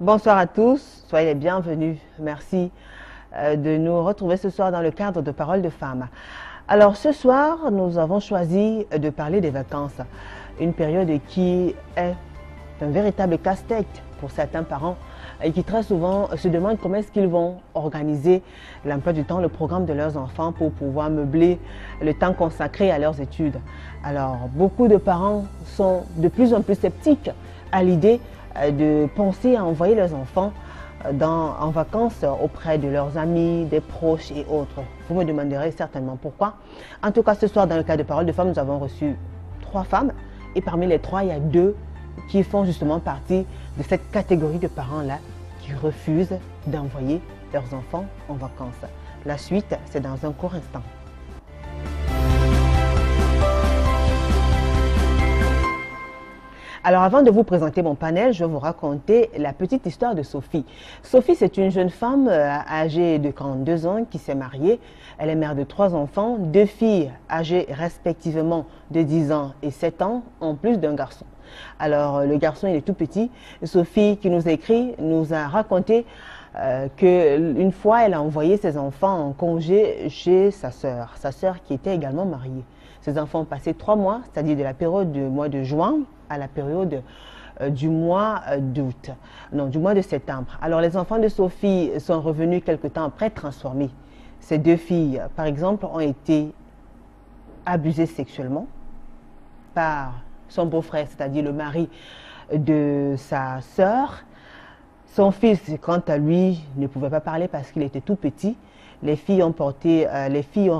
Bonsoir à tous, soyez les bienvenus. Merci de nous retrouver ce soir dans le cadre de Paroles de femmes. Alors ce soir, nous avons choisi de parler des vacances, une période qui est un véritable casse-tête pour certains parents et qui très souvent se demandent comment est-ce qu'ils vont organiser l'emploi du temps, le programme de leurs enfants pour pouvoir meubler le temps consacré à leurs études. Alors beaucoup de parents sont de plus en plus sceptiques à l'idée de penser à envoyer leurs enfants en vacances auprès de leurs amis, des proches et autres. Vous me demanderez certainement pourquoi. En tout cas, ce soir, dans le cadre de Paroles de femmes, nous avons reçu 3 femmes. Et parmi les 3, il y a 2 qui font justement partie de cette catégorie de parents-là qui refusent d'envoyer leurs enfants en vacances. La suite, c'est dans un court instant. Alors avant de vous présenter mon panel, je vais vous raconter la petite histoire de Sophie. Sophie, c'est une jeune femme âgée de 42 ans qui s'est mariée. Elle est mère de 3 enfants, 2 filles âgées respectivement de 10 ans et 7 ans, en plus d'un garçon. Alors le garçon, il est tout petit. Sophie, qui nous a écrit, nous a raconté qu'une fois, elle a envoyé ses enfants en congé chez sa sœur qui était également mariée. Ses enfants ont passé 3 mois, c'est-à-dire de la période du mois de juin à la période du mois d'août, non, du mois de septembre. Alors les enfants de Sophie sont revenus quelque temps après transformés. Ces 2 filles, par exemple, ont été abusées sexuellement par son beau-frère, c'est-à-dire le mari de sa sœur. Son fils, quant à lui, ne pouvait pas parler parce qu'il était tout petit. Les filles ont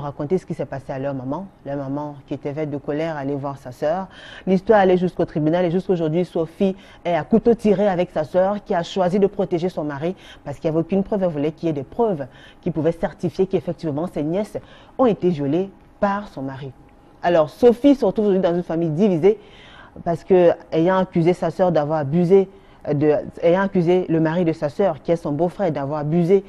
raconté ce qui s'est passé à leur maman. La maman, qui était faite de colère, allait voir sa sœur. L'histoire allait jusqu'au tribunal et jusqu'aujourd'hui, Sophie est à couteau tiré avec sa sœur qui a choisi de protéger son mari parce qu'il n'y avait aucune preuve. Elle voulait qu'il y ait des preuves qui pouvaient certifier qu'effectivement ses nièces ont été violées par son mari. Alors Sophie se retrouve aujourd'hui dans une famille divisée parce que, ayant accusé sa sœur d'avoir abusé, ayant accusé le mari de sa sœur, qui est son beau-frère, d'avoir abusé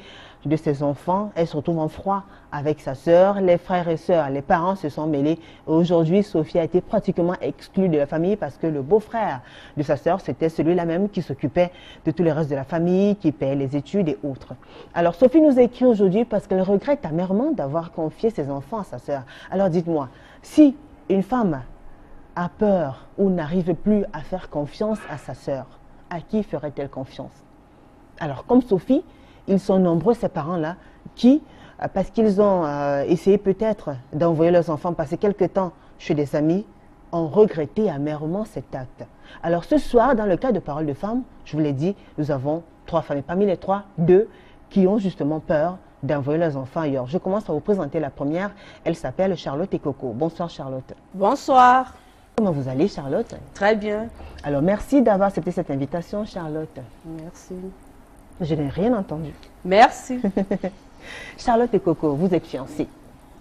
de ses enfants, elle se retrouve en froid avec sa sœur. Les frères et sœurs, les parents se sont mêlés. Aujourd'hui, Sophie a été pratiquement exclue de la famille parce que le beau-frère de sa sœur, c'était celui-là même qui s'occupait de tout le reste de la famille, qui payait les études et autres. Alors Sophie nous écrit aujourd'hui parce qu'elle regrette amèrement d'avoir confié ses enfants à sa sœur. Alors dites-moi, si une femme a peur ou n'arrive plus à faire confiance à sa sœur, à qui ferait-elle confiance? Alors comme Sophie, ils sont nombreux ces parents-là qui, parce qu'ils ont essayé peut-être d'envoyer leurs enfants passer quelque temps chez des amis, ont regretté amèrement cet acte. Alors ce soir, dans le cas de Paroles de femmes, je vous l'ai dit, nous avons 3 femmes. Et parmi les 3, 2 qui ont justement peur d'envoyer leurs enfants ailleurs. Je commence à vous présenter la première. Elle s'appelle Charlotte et Coco. Bonsoir Charlotte. Bonsoir. Comment vous allez Charlotte? Très bien. Alors merci d'avoir accepté cette invitation Charlotte. Merci. Je n'ai rien entendu. Merci. Charlotte et Coco, vous êtes fiancés.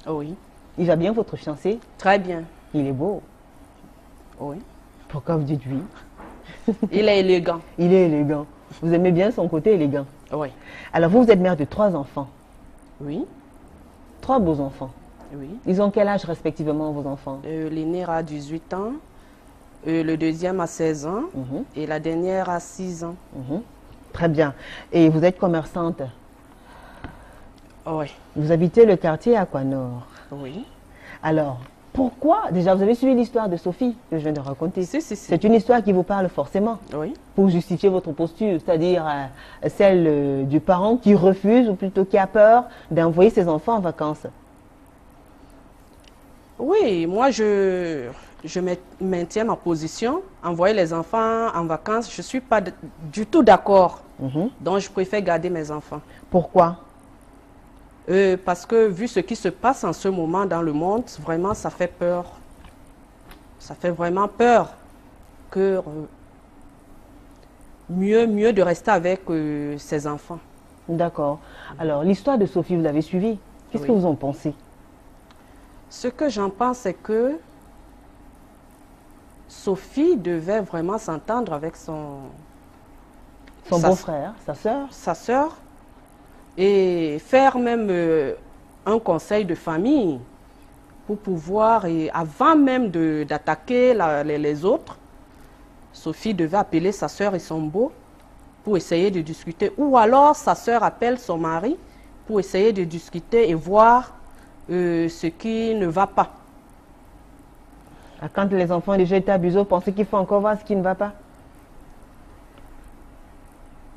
Oui. Il va bien votre fiancé? Très bien. Il est beau. Oui. Pourquoi vous dites oui? Il est élégant. Il est élégant. Vous aimez bien son côté élégant? Oui. Alors vous êtes mère de 3 enfants. Oui. 3 beaux enfants. Oui. Ils ont quel âge respectivement vos enfants? L'aîné a 18 ans, le deuxième a 16 ans et la dernière a 6 ans. Très bien. Et vous êtes commerçante? Oui. Vous habitez le quartier Aquanor? Oui. Alors, pourquoi? Déjà, vous avez suivi l'histoire de Sophie que je viens de raconter. Si. C'est une histoire qui vous parle forcément. Oui. Pour justifier votre posture, c'est-à-dire celle du parent qui refuse ou plutôt qui a peur d'envoyer ses enfants en vacances. Oui, moi je maintiens ma position. Envoyer les enfants en vacances, je ne suis pas du tout d'accord. Donc je préfère garder mes enfants. Pourquoi? Parce que vu ce qui se passe en ce moment dans le monde, vraiment ça fait peur. Ça fait vraiment peur que mieux de rester avec ses enfants. D'accord. Alors l'histoire de Sophie, vous l'avez suivie. Qu'est-ce que vous en pensez? Ce que j'en pense, c'est que Sophie devait vraiment s'entendre avec son beau-frère, sa sœur, et faire même un conseil de famille pour pouvoir, et avant même d'attaquer les autres, Sophie devait appeler sa sœur et son beau pour essayer de discuter. Ou alors, sa sœur appelle son mari pour essayer de discuter et voir ce qui ne va pas. Quand les enfants ont déjà été abusés, vous pensez qu'il faut encore voir ce qui ne va pas?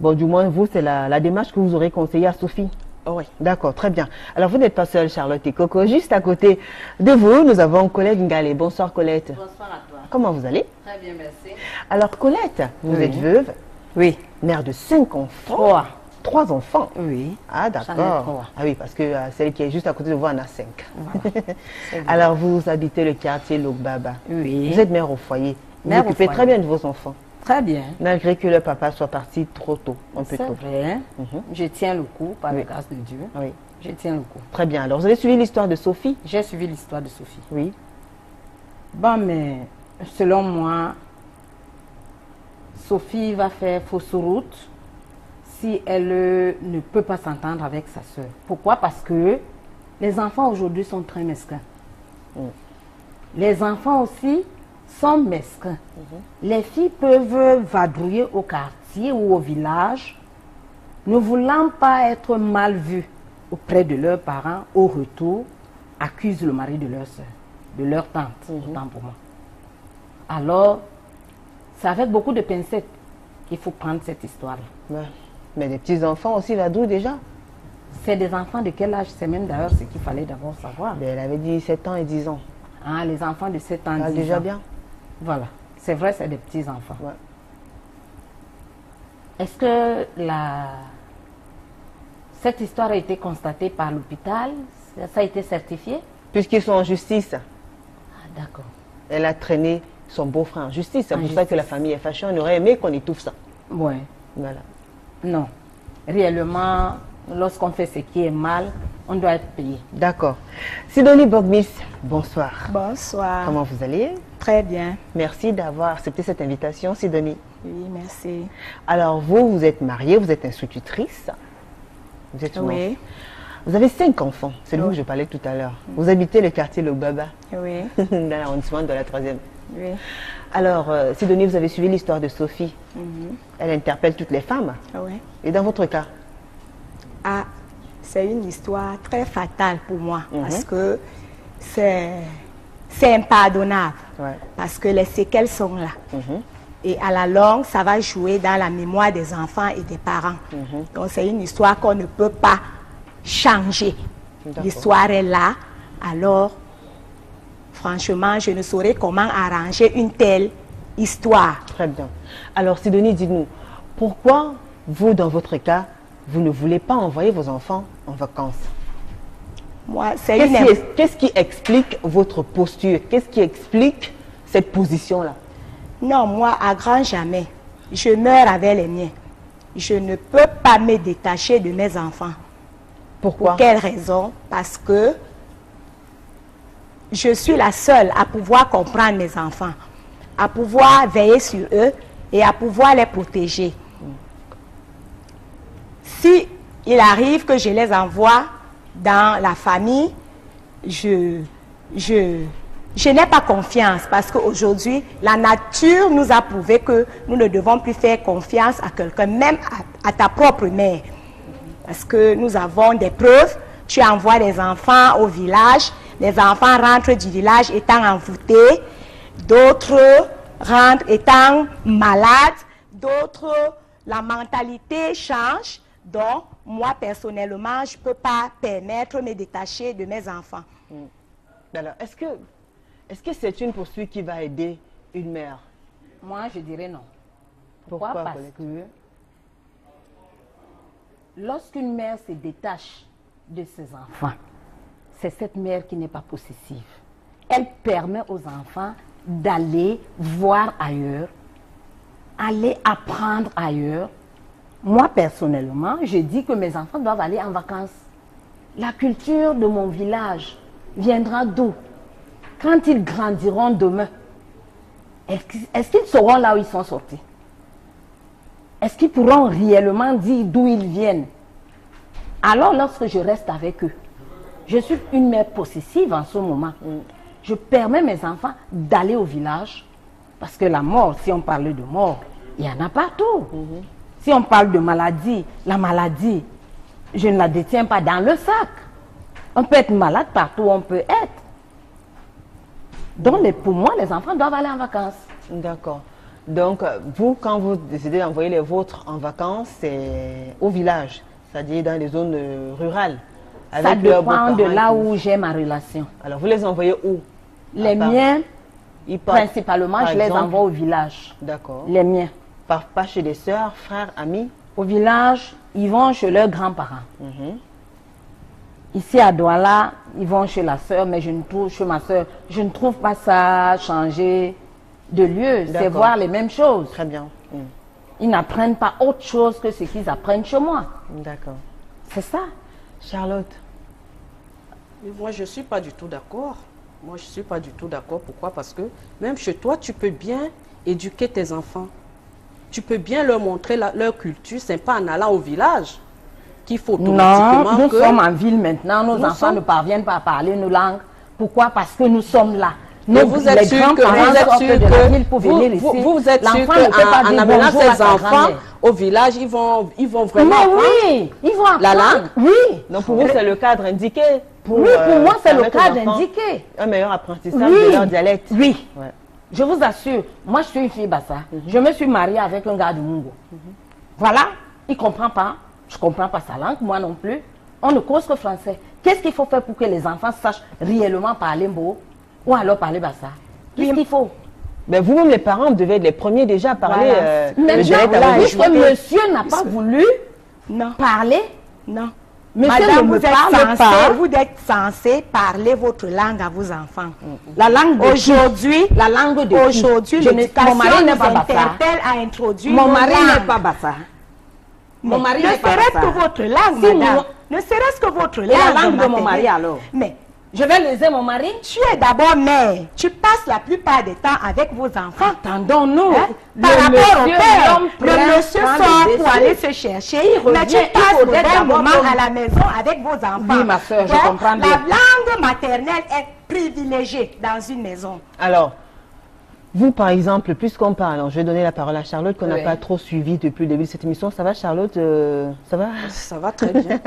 Bon, du moins, vous, c'est la démarche que vous aurez conseillée à Sophie. Oh oui. D'accord, très bien. Alors, vous n'êtes pas seule, Charlotte et Coco. Juste à côté de vous, nous avons Colette Ngalé. Bonsoir, Colette. Bonsoir à toi. Comment vous allez? Très bien, merci. Alors, Colette, vous êtes veuve, Oui. mère de 5 enfants. 3. 3 enfants. Oui. Ah, J'en ai d'accord. 3. Ah oui, parce que celle qui est juste à côté de vous en a 5. Voilà. Alors, vous habitez le quartier Logbaba. Oui. Vous êtes mère au foyer. Vous Mère vous au occupez foyer. très bien de vos enfants. Très bien. Malgré que le papa soit parti trop tôt, un peu C'est tôt. vrai. Mhm. Je tiens le coup, par Oui. la grâce de Dieu. Oui. Je tiens le coup. Très bien. Alors, vous avez suivi l'histoire de Sophie? J'ai suivi l'histoire de Sophie. Oui. Bon, mais selon moi, Sophie va faire fausse route si elle ne peut pas s'entendre avec sa sœur. Pourquoi? Parce que les enfants aujourd'hui sont très mesquins. Les enfants aussi sont mesquins. Les filles peuvent vadrouiller au quartier ou au village, ne voulant pas être mal vues auprès de leurs parents, au retour, accusent le mari de leur soeur, de leur tante, autant pour moi. Alors, c'est avec beaucoup de pincettes qu'il faut prendre cette histoire-là. Ouais. Mais les petits-enfants aussi vadrouillent déjà. C'est des enfants de quel âge? C'est même d'ailleurs ce qu'il fallait d'abord savoir. Mais elle avait dit 7 ans et 10 ans. Ah, les enfants de 7 ans, Ça va 10 déjà ans. bien. Voilà. C'est vrai, c'est des petits-enfants. Ouais. Est-ce que cette histoire a été constatée par l'hôpital? Ça a été certifié? Puisqu'ils sont en justice, Ah, d'accord. elle a traîné son beau-frère en justice. C'est En pour ça que la justice. famille est fâchée. On aurait aimé qu'on étouffe ça. Ouais. Voilà. Non. Réellement, lorsqu'on fait ce qui est mal, on doit être payé. D'accord. Sidonie Bogmis, bonsoir. Bonsoir. Comment vous allez? Très bien. Merci d'avoir accepté cette invitation, Sidonie. Oui, merci. Alors, vous êtes mariée, vous êtes institutrice. Vous êtes une Oui, Vous avez 5 enfants, c'est de vous Oui. que je parlais tout à l'heure. Vous habitez le quartier Logbaba, oui, dans l'arrondissement de la 3e. oui. Alors, Sidonie, vous avez suivi l'histoire de Sophie. Elle interpelle toutes les femmes. Oui. Et dans votre cas? Ah, c'est une histoire très fatale pour moi parce que c'est impardonnable. Ouais. Parce que les séquelles sont là. Et à la longue, ça va jouer dans la mémoire des enfants et des parents. Donc, c'est une histoire qu'on ne peut pas changer. D'accord. L'histoire est là. Alors, franchement, je ne saurais comment arranger une telle histoire. Très bien. Alors, Sidonie, dites-nous, pourquoi vous, dans votre cas, vous ne voulez pas envoyer vos enfants en vacances? Moi, c'est une... Qu'est-ce qui explique votre posture? Qu'est-ce qui explique cette position-là? Non, moi, à grand jamais, je meurs avec les miens. Je ne peux pas me détacher de mes enfants. Pourquoi? Pour quelle raison? Parce que je suis la seule à pouvoir comprendre mes enfants, à pouvoir veiller sur eux et à pouvoir les protéger. Si il arrive que je les envoie dans la famille, je n'ai pas confiance parce qu'aujourd'hui, la nature nous a prouvé que nous ne devons plus faire confiance à quelqu'un, même à ta propre mère. Parce que nous avons des preuves. Tu envoies les enfants au village, les enfants rentrent du village étant envoûtés, d'autres rentrent étant malades, d'autres, la mentalité change. Donc, moi, personnellement, je ne peux pas permettre de me détacher de mes enfants. Alors, est-ce que c'est une poursuite qui va aider une mère? Moi, je dirais non. Pourquoi, Parce Colette? que lorsqu'une mère se détache de ses enfants, c'est cette mère qui n'est pas possessive. Elle permet aux enfants d'aller voir ailleurs, aller apprendre ailleurs. Moi, personnellement, je dis que mes enfants doivent aller en vacances. La culture de mon village viendra d'où? Quand ils grandiront demain, est-ce qu'ils sauront là où ils sont sortis? Est-ce qu'ils pourront réellement dire d'où ils viennent? Alors, lorsque je reste avec eux, je suis une mère possessive en ce moment. Je permets mes enfants d'aller au village, parce que la mort, si on parle de mort, il y en a partout. Si on parle de maladie, la maladie, je ne la détiens pas dans le sac. On peut être malade partout où on peut être. Donc, pour moi, les enfants doivent aller en vacances. D'accord. Donc, vous, quand vous décidez d'envoyer les vôtres en vacances, c'est au village, c'est-à-dire dans les zones rurales. Ça dépend de là où j'ai ma relation. Alors, vous les envoyez où? Les miens, principalement, je les envoie au village. D'accord. Les miens. Pas chez des sœurs, frères, amis? Au village, ils vont chez leurs grands-parents. Ici à Douala, ils vont chez la sœur, mais chez ma sœur, je ne trouve pas ça changer de lieu. C'est voir les mêmes choses. Très bien. Ils n'apprennent pas autre chose que ce qu'ils apprennent chez moi. D'accord. C'est ça. Charlotte? Mais moi, je ne suis pas du tout d'accord. Moi, je ne suis pas du tout d'accord. Pourquoi? Parce que même chez toi, tu peux bien éduquer tes enfants. Tu peux bien leur montrer leur culture. Ce n'est pas en allant au village qu'il faut automatiquement... Non, nous sommes en ville maintenant. Nos enfants ne parviennent pas à parler nos langues. Pourquoi? Parce que nous sommes là. Vous êtes sûr que vous êtes sûr qu'en amenant ses enfants au village, ils vont vraiment apprendre oui, ils vont apprendre la langue? Oui. Donc pour vous, c'est le cadre indiqué pour moi, c'est le cadre indiqué. Un meilleur apprentissage de leur dialecte. Oui. Ouais. Je vous assure, moi je suis une fille Bassa. Je me suis mariée avec un gars de Mungo. Voilà, il ne comprend pas. Je ne comprends pas sa langue, moi non plus. On ne cause que français. Qu'est-ce qu'il faut faire pour que les enfants sachent réellement parler Mbo ou alors parler Bassa? Qu'est-ce qu'il faut? Mais vous-même, les parents, vous devez être les premiers déjà à parler le dialecte. Monsieur n'a pas voulu parler. Non. Monsieur Madame, vous êtes censé parler votre langue à vos enfants. La langue aujourd'hui, la langue de aujourd'hui, l'éducation nous interpelle à introduire mon mari n'est pas Bassa. Mon mari n'est pas Bassa. Ne serait-ce que votre langue, madame. Ne serait-ce que votre langue. Et la langue de mon mari alors. Mais je vais léser mon mari. Tu es d'abord mère. Tu passes la plupart du temps avec vos enfants. Attendons-nous. Par rapport au père, le monsieur sort pour aller se chercher. Mais tu passes le bon moment à la maison avec vos enfants. Oui, ma soeur, je comprends bien. La langue maternelle est privilégiée dans une maison. Alors, vous, par exemple, puisqu'on parle, alors je vais donner la parole à Charlotte, qu'on n'a pas trop suivi depuis le début de cette émission. Ça va, Charlotte? Ça va? Ça va très bien.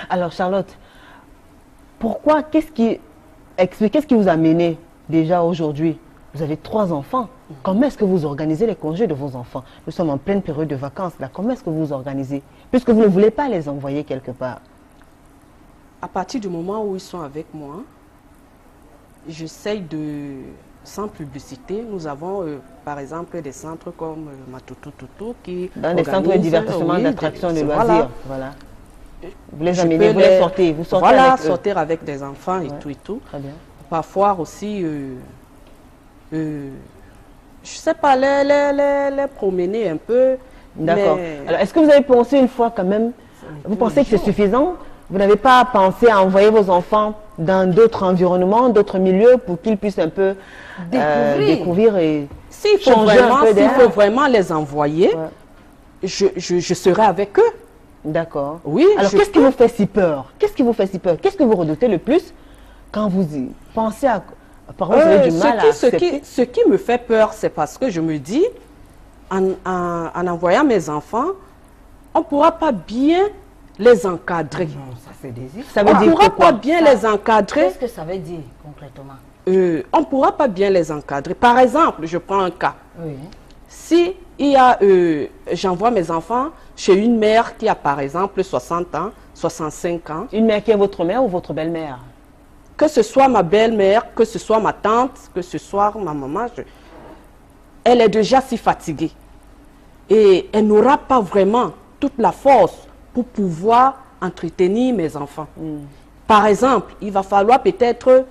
Alors, Charlotte, pourquoi, qu'est-ce qui vous a mené déjà aujourd'hui? Vous avez 3 enfants. Comment est-ce que vous organisez les congés de vos enfants? Nous sommes en pleine période de vacances, là. Comment est-ce que vous organisez? Puisque vous ne voulez pas les envoyer quelque part. À partir du moment où ils sont avec moi, j'essaye de... Sans publicité, nous avons par exemple des centres comme Matutututu qui dans des centres de divertissement, d'attraction, de loisirs. Voilà. Vous les amenez, vous les sortez, vous sortez avec eux. Sortir avec des enfants et tout et tout. Très bien. Parfois aussi, je ne sais pas, les promener un peu. D'accord. Alors, est-ce que vous avez pensé une fois quand même, vous pensez que c'est suffisant? Vous n'avez pas pensé à envoyer vos enfants dans d'autres environnements, d'autres milieux pour qu'ils puissent un peu découvrir et changer un peu s'il faut vraiment les envoyer, je serai avec eux. D'accord. Oui. Alors, qu'est-ce qui vous fait si peur? Qu'est-ce qui vous fait si peur? Qu'est-ce que vous redoutez le plus quand vous y pensez à... Apparemment, vous avez du mal à accepter. Ce qui me fait peur, c'est parce que je me dis, en envoyant mes enfants, on ne pourra pas bien les encadrer. Non, ça c'est désir. Ça veut on dire ne pourra quoi? pas bien les encadrer. Qu'est-ce que ça veut dire concrètement? On ne pourra pas bien les encadrer. Par exemple, je prends un cas. Oui. Si j'envoie mes enfants chez une mère qui a par exemple 60 ans, 65 ans. Une mère qui est votre mère ou votre belle-mère? Que ce soit ma belle-mère, que ce soit ma tante, que ce soit ma maman, elle est déjà si fatiguée. Et elle n'aura pas vraiment toute la force pour pouvoir entretenir mes enfants. Par exemple, il va falloir peut-être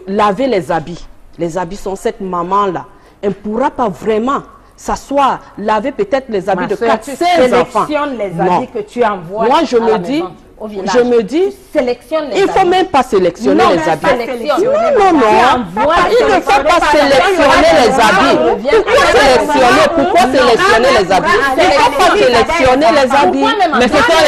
laver les habits. Les habits sont cette maman-là. Elle ne pourra pas vraiment s'asseoir, laver peut-être les habits de 4-16 enfants. Sélectionne les habits que tu envoies. Moi, je me dis, il ne faut même pas sélectionner les habits. Non. Il ne faut pas sélectionner les habits. Pourquoi sélectionner les habits? Il ne faut pas sélectionner les habits. Mais ce sont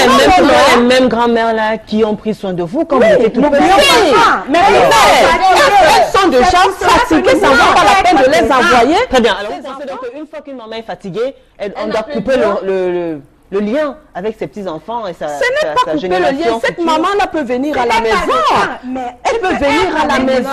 les mêmes grand-mères là qui ont pris soin de vous quand vous étiez tout petit. Mais elles sont déjà fatiguées, ça ne vaut pas la peine de les envoyer. Très bien. Alors, vous pensez donc qu'une fois qu'une maman est fatiguée, on n'a doit plus couper besoin. le lien avec ses petits-enfants et sa Ce n'est pas couper le lien. génération Cette future. maman-là peut venir à la maison. Mais Elle peut venir à la maison.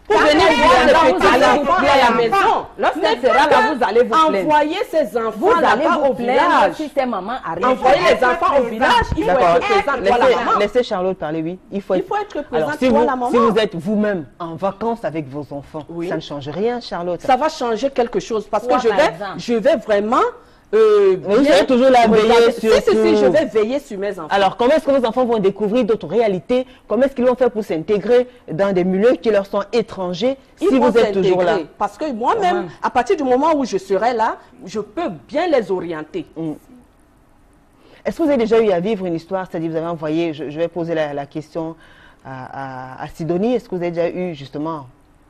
Pour venir voir les petits-enfants à la maison. Lorsqu'elle sera là, vous allez vous plaindre. Envoyer ses enfants Vous allez là-bas vous au plaindre village. si ces mamans arrivent. Envoyer les enfants au village. Il faut D'accord. être présent, toi la maman. Laissez Charlotte parler, oui. Il faut être présent, Alors, si toi vous, la maman. si vous êtes vous-même en vacances avec vos enfants, Oui. ça ne change rien, Charlotte. Ça va changer quelque chose parce Toi, que par exemple. je vais vraiment vous bien serez toujours là à veiller regarder. sur Si, tout. je vais veiller sur mes enfants. Alors, comment est-ce que vos enfants vont découvrir d'autres réalités? Comment est-ce qu'ils vont faire pour s'intégrer dans des milieux qui leur sont étrangers Ils si vont vous êtes toujours là? s'intégrer. Parce que moi-même, à partir du moment où je serai là, je peux bien les orienter. Est-ce que vous avez déjà eu à vivre une histoire, c'est-à-dire vous avez envoyé, je vais poser la question à Sidonie, est-ce que vous avez déjà eu justement,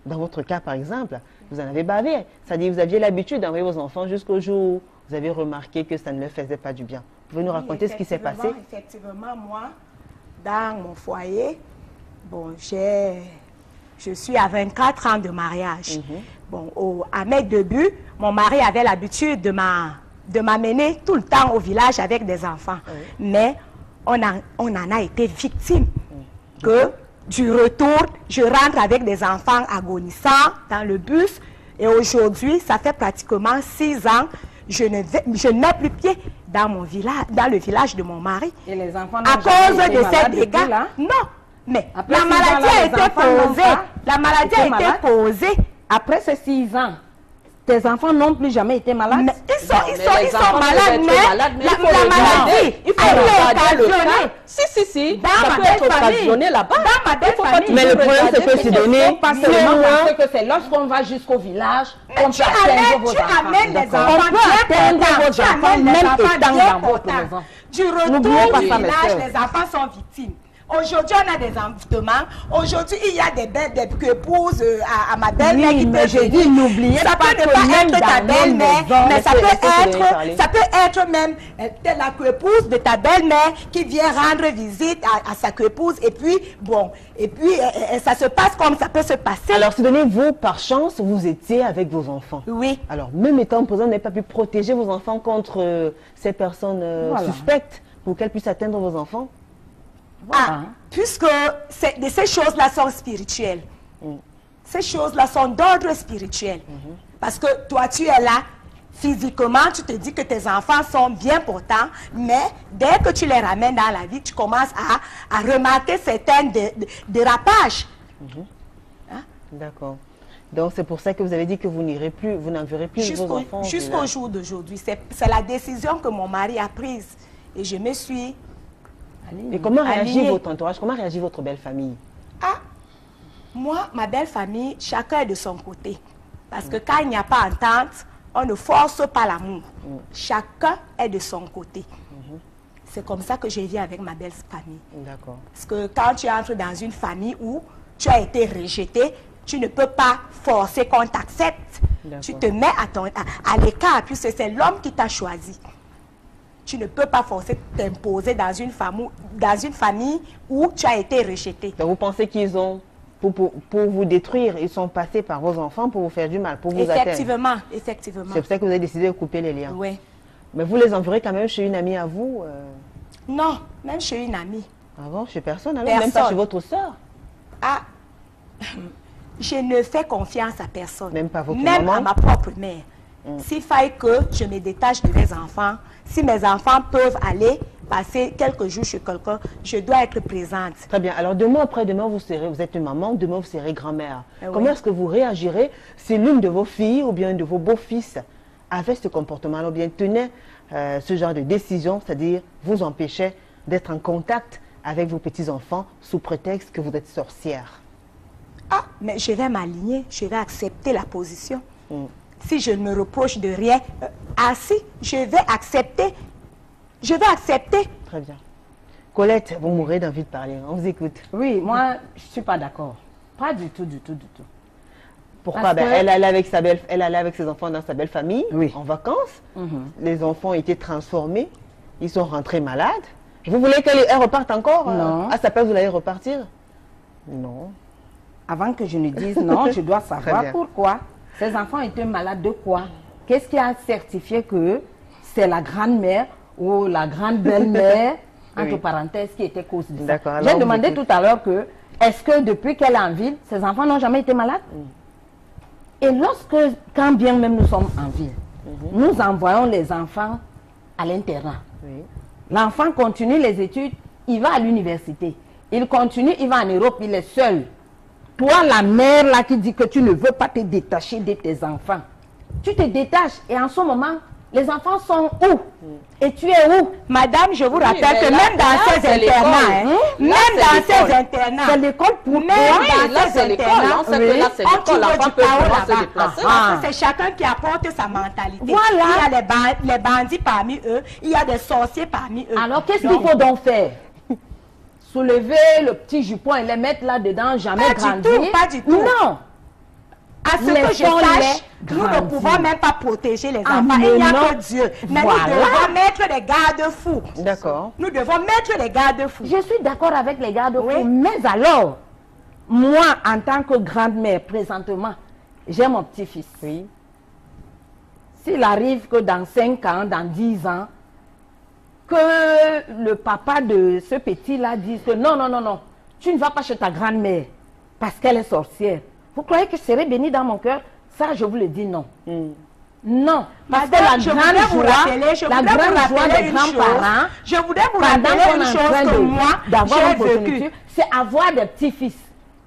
dans votre cas par exemple, vous en avez bavé, c'est-à-dire vous aviez l'habitude d'envoyer vos enfants jusqu'au jour où vous avez remarqué que ça ne leur faisait pas du bien. Vous pouvez nous raconter ce qui s'est passé? Effectivement, moi, dans mon foyer, bon, je suis à 24 ans de mariage. Bon, à mes débuts, mon mari avait l'habitude de m'amener tout le temps au village avec des enfants. Mais on en a été victime. Que du retour, je rentre avec des enfants agonissants dans le bus. Et aujourd'hui, ça fait pratiquement 6 ans, je ne mets plus pied dans mon village, dans le village de mon mari. Et les enfants À cause de ces dégâts. Non, mais Après la 6 maladie ans, là, a les été enfants n'ont posée. pas La maladie a été été malades. posée. Après ces 6 ans, tes enfants n'ont plus jamais été malades. Mais ils sont les enfants malades, peuvent être malades, mais il faut la regarder. maladie Il faut a été regarder le occasionnée. cas. Si, Dans ça ma peut belle être famille. occasionné là-bas. Dans ma belle Il faut pas famille. toujours Mais le problème, c'est que regarder, Sidonie, Pas si seulement on parce a- que c'est lorsqu'on va jusqu'au village qu'on peut Tu atteindre vos amènes les enfants. enfants On peut bien atteindre portants. vos Tu enfants amènes les même enfants étant bien dans votre portants. maison. Du retour N'oubliez pas au ça, mes village, sœurs. les enfants sont victimes. Aujourd'hui, on a des envoûtements. Aujourd'hui, il y a des épouses à ma belle-mère Oui, qui mais peut j'ai venir. dit, n'oubliez Ça pas peut que ne pas même être ta dans nos belle-mère, maisons, mais ça laissez Sidonie peut parler. être même telle la coépouse de ta belle-mère qui vient rendre visite à sa coépouse. Et puis, bon, ça se passe comme ça peut se passer. Alors, Sidonie, vous, par chance, vous étiez avec vos enfants. Oui. Alors, même étant présent, vous n'avez pas pu protéger vos enfants contre ces personnes Voilà. suspectes pour qu'elles puissent atteindre vos enfants? Ah, puisque ces choses-là sont spirituelles. Ces choses-là sont d'ordre spirituel. Parce que toi, tu es là, physiquement, tu te dis que tes enfants sont bien portants, mais dès que tu les ramènes dans la vie, tu commences à remarquer certains dérapages. D'accord. Donc, c'est pour ça que vous avez dit que vous n'irez plus, vous n'enverrez plus vos enfants au Jusqu'au village. jour d'aujourd'hui. C'est la décision que mon mari a prise. Et je me suis... Et comment réagit Alignée. votre entourage? Comment réagit votre belle famille? Ah, moi, ma belle famille, chacun est de son côté. Parce que quand il n'y a pas entente, on ne force pas l'amour. Chacun est de son côté. C'est comme ça que je vis avec ma belle famille. D'accord. Parce que quand tu entres dans une famille où tu as été rejeté, tu ne peux pas forcer qu'on t'accepte. D'accord. Tu te mets à l'écart, puisque c'est l'homme qui t'a choisi. Tu ne peux pas forcer t'imposer dans une famille où tu as été rejeté. Donc, vous pensez qu'ils ont, pour vous détruire, ils sont passés par vos enfants pour vous faire du mal, pour vous atteindre? Effectivement, effectivement. C'est pour ça que vous avez décidé de couper les liens. Oui. Mais vous les enverrez quand même chez une amie à vous? Non, même chez une amie. Ah bon, chez personne? Alors, même pas Personne. chez votre soeur? Ah, je ne fais confiance à personne. Même pas votre Même maman? à ma propre mère. S'il faille que je me détache de mes enfants, si mes enfants peuvent aller passer quelques jours chez quelqu'un, je dois être présente. Très bien. Alors, demain, après-demain, vous êtes une maman, demain, vous serez grand-mère. Eh oui. Comment est-ce que vous réagirez si l'une de vos filles ou bien de vos beaux-fils avait ce comportement-là, ou bien tenait ce genre de décision, c'est-à-dire vous empêchait d'être en contact avec vos petits-enfants sous prétexte que vous êtes sorcière? Ah, mais je vais m'aligner, je vais accepter la position. Si je ne me reproche de rien, si je vais accepter. Je vais accepter. Très bien. Colette, vous mourrez d'envie de parler. On vous écoute. Oui, moi, je ne suis pas d'accord. Pas du tout, du tout, du tout. Pourquoi? Parce que- Elle allait avec ses enfants dans sa belle famille, Oui. en vacances. Les enfants étaient transformés. Ils sont rentrés malades. Vous voulez qu'elle reparte encore? Non. À sa place, vous allez repartir? Non. Avant que je ne dise non, je dois Très savoir bien. pourquoi. Ces enfants étaient malades de quoi? Qu'est-ce qui a certifié que c'est la grand-mère ou la grande-belle-mère, entre Oui. parenthèses, qui était cause de ça? D'accord, alors J'ai on demandé écoute. tout à l'heure que, est-ce que depuis qu'elle est en ville, ses enfants n'ont jamais été malades? Et lorsque, quand bien même nous sommes en ville, nous envoyons les enfants à l'internat. Oui. L'enfant continue les études, il va à l'université. Il continue, il va en Europe, il est seul. Toi, la mère là qui dit que tu ne veux pas te détacher de tes enfants, tu te détaches et en ce moment, les enfants sont où? Et tu es où? Madame, je vous rappelle mais que là- même dans là, ces c'est l'école. internats, hein, Là, même c'est dans ces l'école. internats, C'est l'école pour même toi. Oui, là, dans c'est ces l'école. internats, On sait que là, c'est on l'école. trouve L'enfant du peut chaos vraiment se là-bas. déplacer. Ah. C'est chacun qui apporte sa mentalité. Voilà. Il y a les bandits parmi eux, il y a des sorciers parmi eux. Alors qu'est-ce Donc, qu'il faut donc faire? Soulever le petit jupon et les mettre là-dedans, jamais Pas du grandir? tout, pas du tout. Non. À ce que je Laissons-les sache, nous ne grandir. pouvons même pas protéger les Ah, enfants. mais Il n'y a non. que Dieu. Mais Voilà. nous devons mettre des garde-fous. D'accord. Nous devons mettre des garde-fous. Je suis d'accord avec les gardes Oui. mais alors, moi, en tant que grand-mère, présentement, j'ai mon petit-fils. Oui. S'il arrive que dans 5 ans, dans 10 ans, que le papa de ce petit-là dise que non, non, non, non, tu ne vas pas chez ta grand-mère parce qu'elle est sorcière. Vous croyez que je serai bénie dans mon cœur? Ça, je vous le dis non. Non. Parce que Madame, la je grande voudrais vous joie, rappeler, je la voudrais vous grande joie rappeler des une chose. grands-parents, Je voudrais vous pendant rappeler qu'on une est en chose train que moi, d'avoir une j'ai vécu. progéniture, c'est avoir des petits-fils.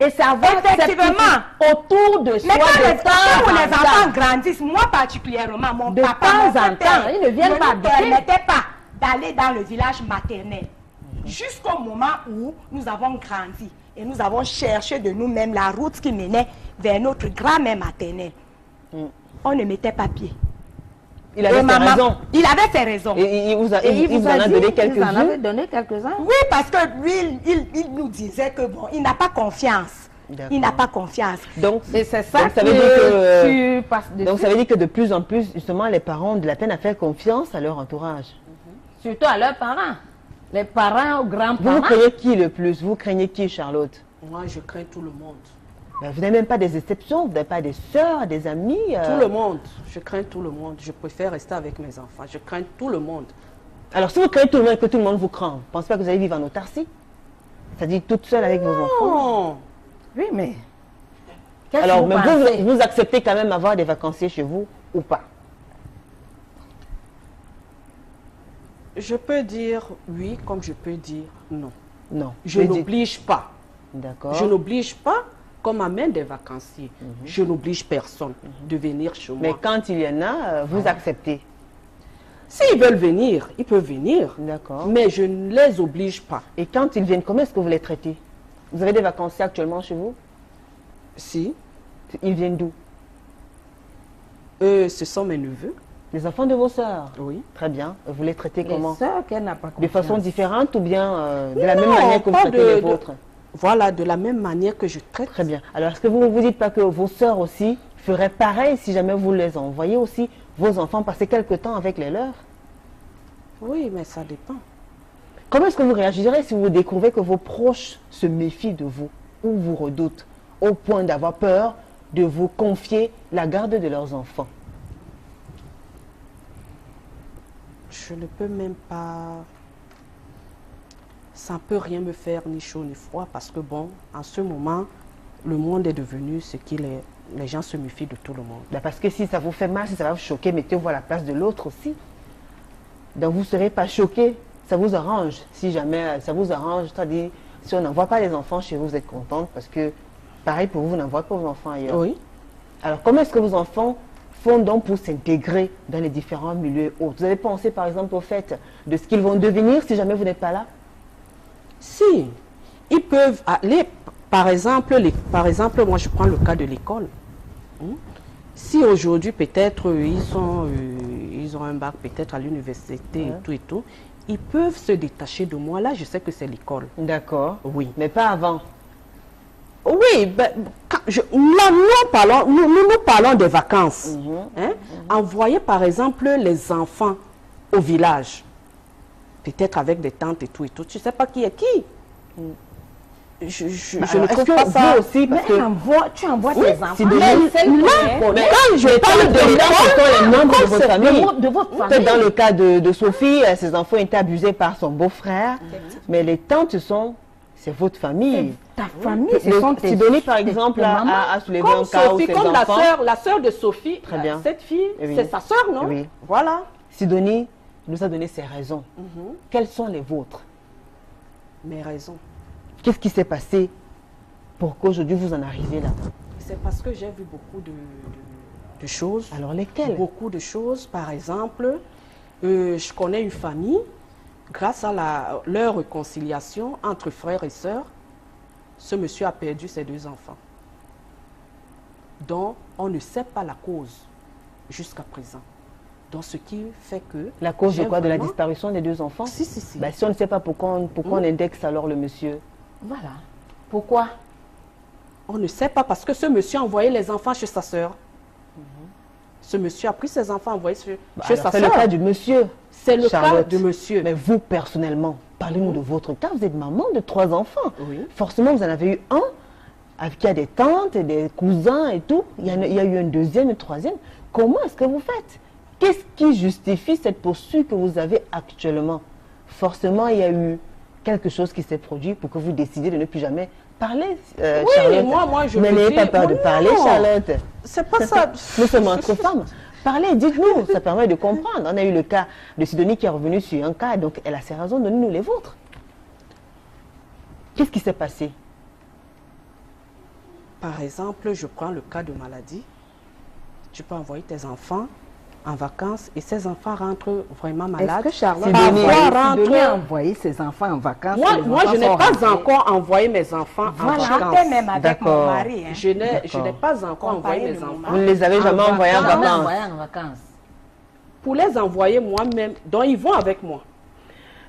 Et c'est avoir ces Effectivement. petits-fils autour de soi Mais quand de les, temps quand les en enfants temps. grandissent, moi particulièrement, mon De papa, temps mon en temps, père, ils ne viennent pas nous habiter. permettait pas d'aller dans le village maternel. Jusqu'au moment où nous avons grandi et nous avons cherché de nous-mêmes la route qui menait vers notre grand-mère maternelle. On ne mettait pas pied. Il avait Et ses maman- raisons. Il avait ses raisons. Et il vous a, Et il vous en a dit, donné il vous en quelques-unes. avait donné quelques-uns. Oui, parce que lui, il nous disait que bon, il n'a pas confiance. D'accord. Il n'a pas confiance. Donc, Et c'est ça donc, ça que veut dire que, tu passes dessus. donc ça veut dire que de plus en plus, justement, les parents ont de la peine à faire confiance à leur entourage. Surtout à leurs parents. Les parents aux Vous grands-parents. craignez qui le plus? Vous craignez qui, Charlotte? Moi, je crains tout le monde. Ben, vous n'avez même pas des exceptions, vous n'avez pas des sœurs, des amis. Tout le monde. Je crains tout le monde. Je préfère rester avec mes enfants. Je crains tout le monde. Alors, si vous craignez tout le monde et que tout le monde vous craint, vous pensez pas que vous allez vivre en autarcie? C'est-à-dire toute seule avec vos enfants? Non. Oui, mais. Qu'est-ce Alors, que vous mais pensez? vous acceptez quand même avoir des vacanciers chez vous ou pas? Je peux dire oui comme je peux dire non. Non. Je dis- n'oblige pas. D'accord. Je n'oblige pas comme amène des vacanciers. Je n'oblige personne de venir chez Mais moi. quand il y en a, vous acceptez. S'ils veulent venir, ils peuvent venir. D'accord. Mais je ne les oblige pas. Et quand ils viennent, comment est-ce que vous les traitez? Vous avez des vacanciers actuellement chez vous? Si, Ils viennent d'où? ce sont mes neveux. Les enfants de vos sœurs? Oui. Très bien. Vous les traitez Les comment? sœurs qu'elle n'a pas De confiance. façon différente ou bien de la même Non, manière que vous pas traitez de- les de- vôtres? Voilà, de la même manière que je traite. Très bien. Alors, est-ce que vous ne vous dites pas que vos sœurs aussi feraient pareil si jamais vous les envoyez aussi, vos enfants, passer quelque temps avec les leurs? Oui, mais ça dépend. Comment est-ce que vous réagirez si vous découvrez que vos proches se méfient de vous ou vous redoutent au point d'avoir peur de vous confier la garde de leurs enfants? Je ne peux même pas... Ça ne peut rien me faire ni chaud ni froid parce que bon, en ce moment, le monde est devenu ce qu'il est. Les gens se méfient de tout le monde. Ben, parce que si ça vous fait mal, si ça va vous choquer, mettez-vous à la place de l'autre aussi. Donc vous ne serez pas choqué. Ça vous arrange. Si jamais ça vous arrange, c'est-à-dire si on n'envoie pas les enfants chez vous, vous êtes contente parce que pareil pour vous, vous n'envoyez pas vos enfants ailleurs. Oui. Alors comment est-ce que vos enfants font donc pour s'intégrer dans les différents milieux autres? Vous avez pensé par exemple au fait de ce qu'ils vont devenir si jamais vous n'êtes pas là? Si, ils peuvent aller, par exemple, moi je prends le cas de l'école. Si aujourd'hui peut-être ils ont un bac peut-être à l'université et tout, ils peuvent se détacher de moi. Là, je sais que c'est l'école. D'accord. Oui. Mais pas avant. Oui, ben, là, nous parlons des vacances. Hein. Envoyer par exemple les enfants au village, peut-être avec des tantes et tout, tu ne sais pas qui est qui. je ne trouve que pas ça. vous aussi, parce Mais que tu envoies tes enfants. Sidonie, Mais quand je parle de l'école, ce sont les membres de votre famille. de votre Peut-être famille. dans le cas de Sophie, ses enfants étaient abusés par son beau-frère, mais les tantes c'est votre famille. Ta famille, ce sont tes Sidonie, par exemple, mamans. a soulevé Comme un cas où Sophie, ses comme enfants... la sœur de Sophie, Très bien. cette fille, Oui. c'est sa sœur, non? Oui. Voilà. Sidonie nous a donné ses raisons. Quelles sont les vôtres? Mes raisons. Qu'est-ce qui s'est passé pour qu'aujourd'hui vous en arriviez là? C'est parce que j'ai vu beaucoup de choses. Alors lesquelles? Beaucoup de choses. Par exemple, je connais une famille, grâce à leur réconciliation entre frères et sœurs, ce monsieur a perdu ses 2 enfants. Donc, on ne sait pas la cause jusqu'à présent. Donc, ce qui fait que... La cause de j'ai quoi? De la vraiment- disparition des 2 enfants? Si, si, si. Ben, si on ne sait pas pourquoi on indexe alors le monsieur. Voilà. Pourquoi? On ne sait pas parce que ce monsieur a envoyé les enfants chez sa sœur. Ce monsieur a pris ses enfants envoyés chez Alors, sa c'est le sœur. cas du monsieur. C'est le Charlotte. cas de monsieur. Mais vous, personnellement, parlez-nous de votre cas. Vous êtes maman de 3 enfants. Oui. Forcément, vous en avez eu un avec qui a des tantes et des cousins et tout. Il y a eu un deuxième, un troisième. Comment est-ce que vous faites? Qu'est-ce qui justifie cette poursuite que vous avez actuellement? Forcément, il y a eu quelque chose qui s'est produit pour que vous décidiez de ne plus jamais parler, Oui, Charlotte. moi, je Mais me n'ayez dis- pas peur de Non, parler, Charlotte. C'est pas ça. Nous sommes entre femmes. Parlez, dites-nous, ça permet de comprendre. On a eu le cas de Sidonie qui est revenue sur un cas, donc elle a ses raisons, donnez-nous les vôtres. Qu'est-ce qui s'est passé? Par exemple, je prends le cas de maladie. Tu peux envoyer tes enfants en vacances et ces enfants rentrent vraiment malades. Est-ce que Charlotte Sidonie a envoyé ses enfants en vacances? Moi, je n'ai pas encore envoyé mes enfants en Voilà. vacances. J'étais même avec D'accord. mon mari. Hein. Je n'ai D'accord. pas encore envoyé mes enfants. Vous ne les avez jamais envoyés en vacances? en vacances. Pour les envoyer moi-même, donc ils vont avec moi.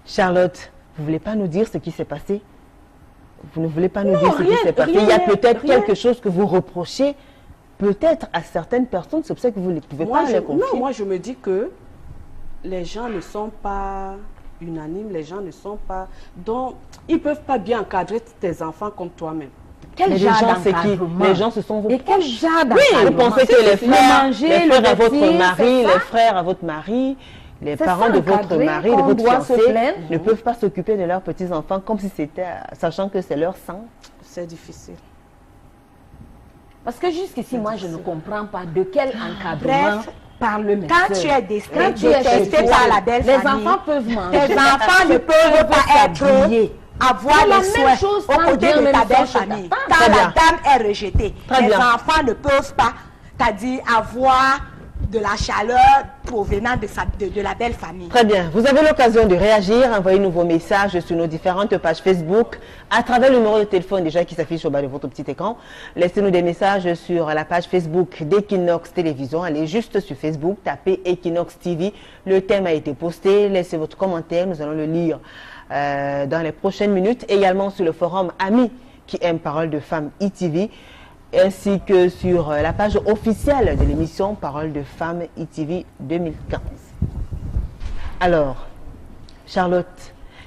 Charlotte, vous ne voulez pas nous dire ce qui s'est passé? Vous ne voulez pas nous dire ce qui rien, s'est passé? rien, Il y a peut-être rien. quelque chose que vous reprochez, peut-être à certaines personnes, c'est pour ça que vous ne pouvez pas les confier. Non, moi je me dis que les gens ne sont pas unanimes, les gens ne sont pas... Donc, ils ne peuvent pas bien encadrer tes enfants comme toi-même. Quel Mais les genre gens, c'est qui? d'encadrement? Les gens, ce sont vos Et quel genre Vous d'encadrement? pensez que les frères, manger, les frères à le votre vêtir, mari, c'est ça? les frères à votre mari, les C'est parents ça, de votre encadrer, mari, de qu'on votre doit se fiancé plaindre. ne peuvent pas s'occuper de leurs petits-enfants comme si c'était, sachant que c'est leur sang? C'est difficile. Parce que jusqu'ici, moi, je ne comprends pas de quel encadrement Bref, parle le médecin. Quand tu es détesté, Quand tu es chez détesté toi, par la belle les famille, enfants peuvent manger. tes enfants ne peuvent pas être s'habiller. avoir C'est la les même soins chose aux quand côtés Dieu de même ta sort belle chez ta famille. femme. Quand Très la bien. dame est rejetée, Très les bien. enfants ne peuvent pas, c'est-à-dire avoir de la chaleur provenant de la belle famille. Très bien. Vous avez l'occasion de réagir, envoyez-nous vos messages sur nos différentes pages Facebook, à travers le numéro de téléphone déjà qui s'affiche au bas de votre petit écran. Laissez-nous des messages sur la page Facebook d'Equinox Télévision. Allez juste sur Facebook, tapez Equinox TV. Le thème a été posté. Laissez votre commentaire, nous allons le lire dans les prochaines minutes. Également sur le forum Amis qui aime Parole de Femmes ITV, ainsi que sur la page officielle de l'émission Parole de Femmes ITV 2015. Alors, Charlotte,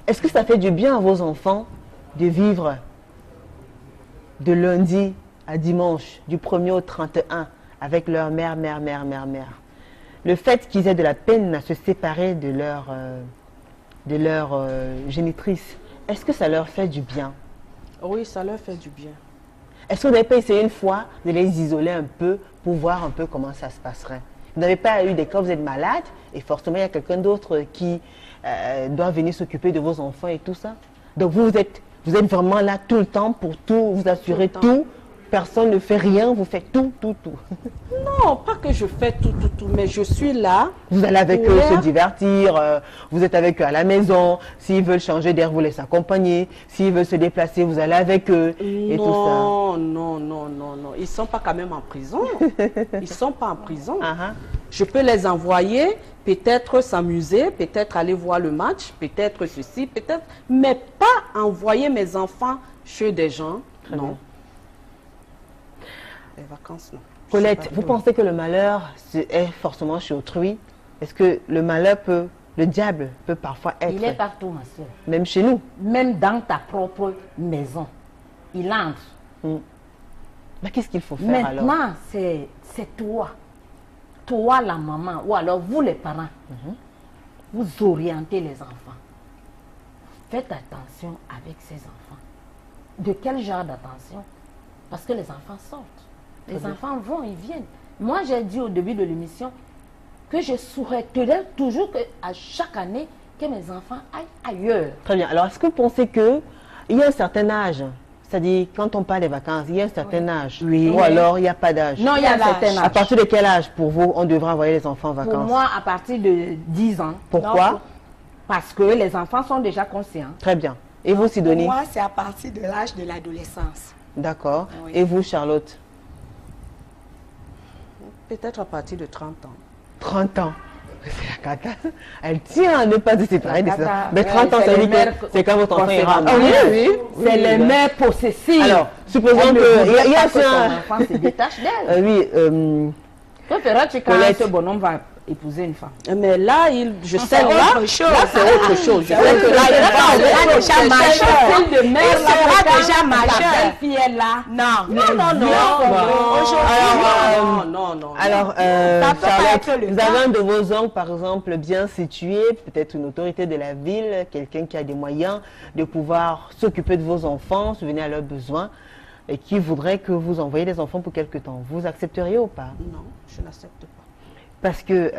est-ce que ça fait du bien à vos enfants de vivre de lundi à dimanche, du 1er au 31, avec leur mère? Le fait qu'ils aient de la peine à se séparer de leur génitrice, est-ce que ça leur fait du bien? Oui, ça leur fait du bien. Est-ce que vous n'avez pas essayé une fois de les isoler un peu pour voir un peu comment ça se passerait? Vous n'avez pas eu des cas où vous êtes malade et forcément il y a quelqu'un d'autre qui doit venir s'occuper de vos enfants et tout ça? Donc vous êtes vraiment là tout le temps pour tout, vous assurez Tout le temps. tout, personne ne fait rien, vous faites tout. Non, pas que je fais tout, mais je suis là. Vous allez avec pour eux se leur- divertir, vous êtes avec eux à la maison, s'ils veulent changer d'air, vous les accompagnez, s'ils veulent se déplacer, vous allez avec eux et tout ça. Non. Ils ne sont pas quand même en prison. Ils ne sont pas en prison. Ah, ah. Je peux les envoyer, peut-être s'amuser, peut-être aller voir le match, peut-être ceci, peut-être, mais pas envoyer mes enfants chez des gens. Très non. bien. Les vacances, non. Je Colette, sais pas. vous pensez que le malheur est forcément chez autrui? Est-ce que le malheur le diable peut parfois être, Il est partout, ma soeur. même chez nous? Même dans ta propre maison. il entre. Mais qu'est-ce qu'il faut faire alors? Maintenant, c'est toi la maman, ou alors vous les parents, vous orientez les enfants. Faites attention avec ces enfants. De quel genre d'attention? Parce que les enfants sortent. Les enfants vont, ils viennent. Moi, j'ai dit au début de l'émission que je souhaiterais toujours qu'à chaque année, que mes enfants aillent ailleurs. Très bien. Alors, est-ce que vous pensez qu'il y a un certain âge? C'est-à-dire, quand on parle des vacances, il y a un certain âge. Oui. Ou alors, il n'y a pas d'âge. Non, il y a un certain À âge. partir de quel âge, pour vous, on devrait envoyer les enfants en vacances? Pour moi, à partir de 10 ans. Pourquoi? Non, parce que les enfants sont déjà conscients. Très bien. Et vous, Pour Sidonie? moi, c'est à partir de l'âge de l'adolescence. D'accord. Oui. Et vous, Charlotte? Peut-être à partir de 30 ans. 30 ans. C'est la caca. Elle tient à ne pas se séparer de La ça. caca, Mais 30 ans, c'est ça les veut dire mères que c'est quand votre enfant ira en Ah oui, mariage. oui. C'est les mères possessives. Alors, supposons Elle ne que... voudrait Il y a pas que aussi son un... enfant se détache d'elle. Oui, Que feras-tu quand Colette. ce bonhomme va épouser une femme? Mais là, je sais C'est là, autre chose. là c'est autre chose. Je sais que là, Il il sera va déjà majeur. de mère, Il sera déjà majeur. La belle-fille est là. Non, Alors, Ça peut pas Charlotte, être le vous cas. avez un de vos oncles, par exemple, bien situé, peut-être une autorité de la ville, quelqu'un qui a des moyens de pouvoir s'occuper de vos enfants, subvenir à leurs besoins, et qui voudrait que vous envoyiez les enfants pour quelque temps. Vous accepteriez ou pas? Non, je n'accepte pas. Parce que,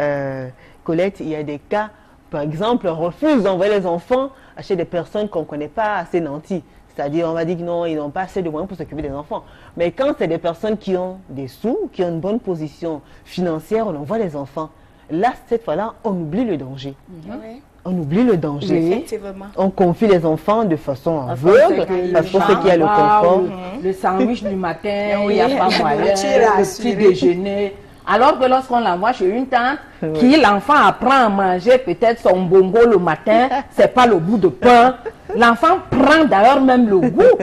Colette, il y a des cas, par exemple, on refuse d'envoyer les enfants chez des personnes qu'on ne connaît pas assez nantis. C'est-à-dire, on va dire que non, ils n'ont pas assez de moyens pour s'occuper des enfants. Mais quand c'est des personnes qui ont des sous, qui ont une bonne position financière, on envoie les enfants. Là, cette fois-là, on oublie le danger. Oui, On oublie le danger. effectivement. On confie les enfants de façon Parce aveugle, parce qu'on sait qu'il y a le confort. Le sandwich du matin, Oui, il n'y a pas la moyen, nourriture le assurée. petit déjeuner. Alors que lorsqu'on l'envoie chez une tante, qui l'enfant apprend à manger peut-être son bongo le matin, c'est pas le bout de pain. L'enfant prend d'ailleurs même le goût.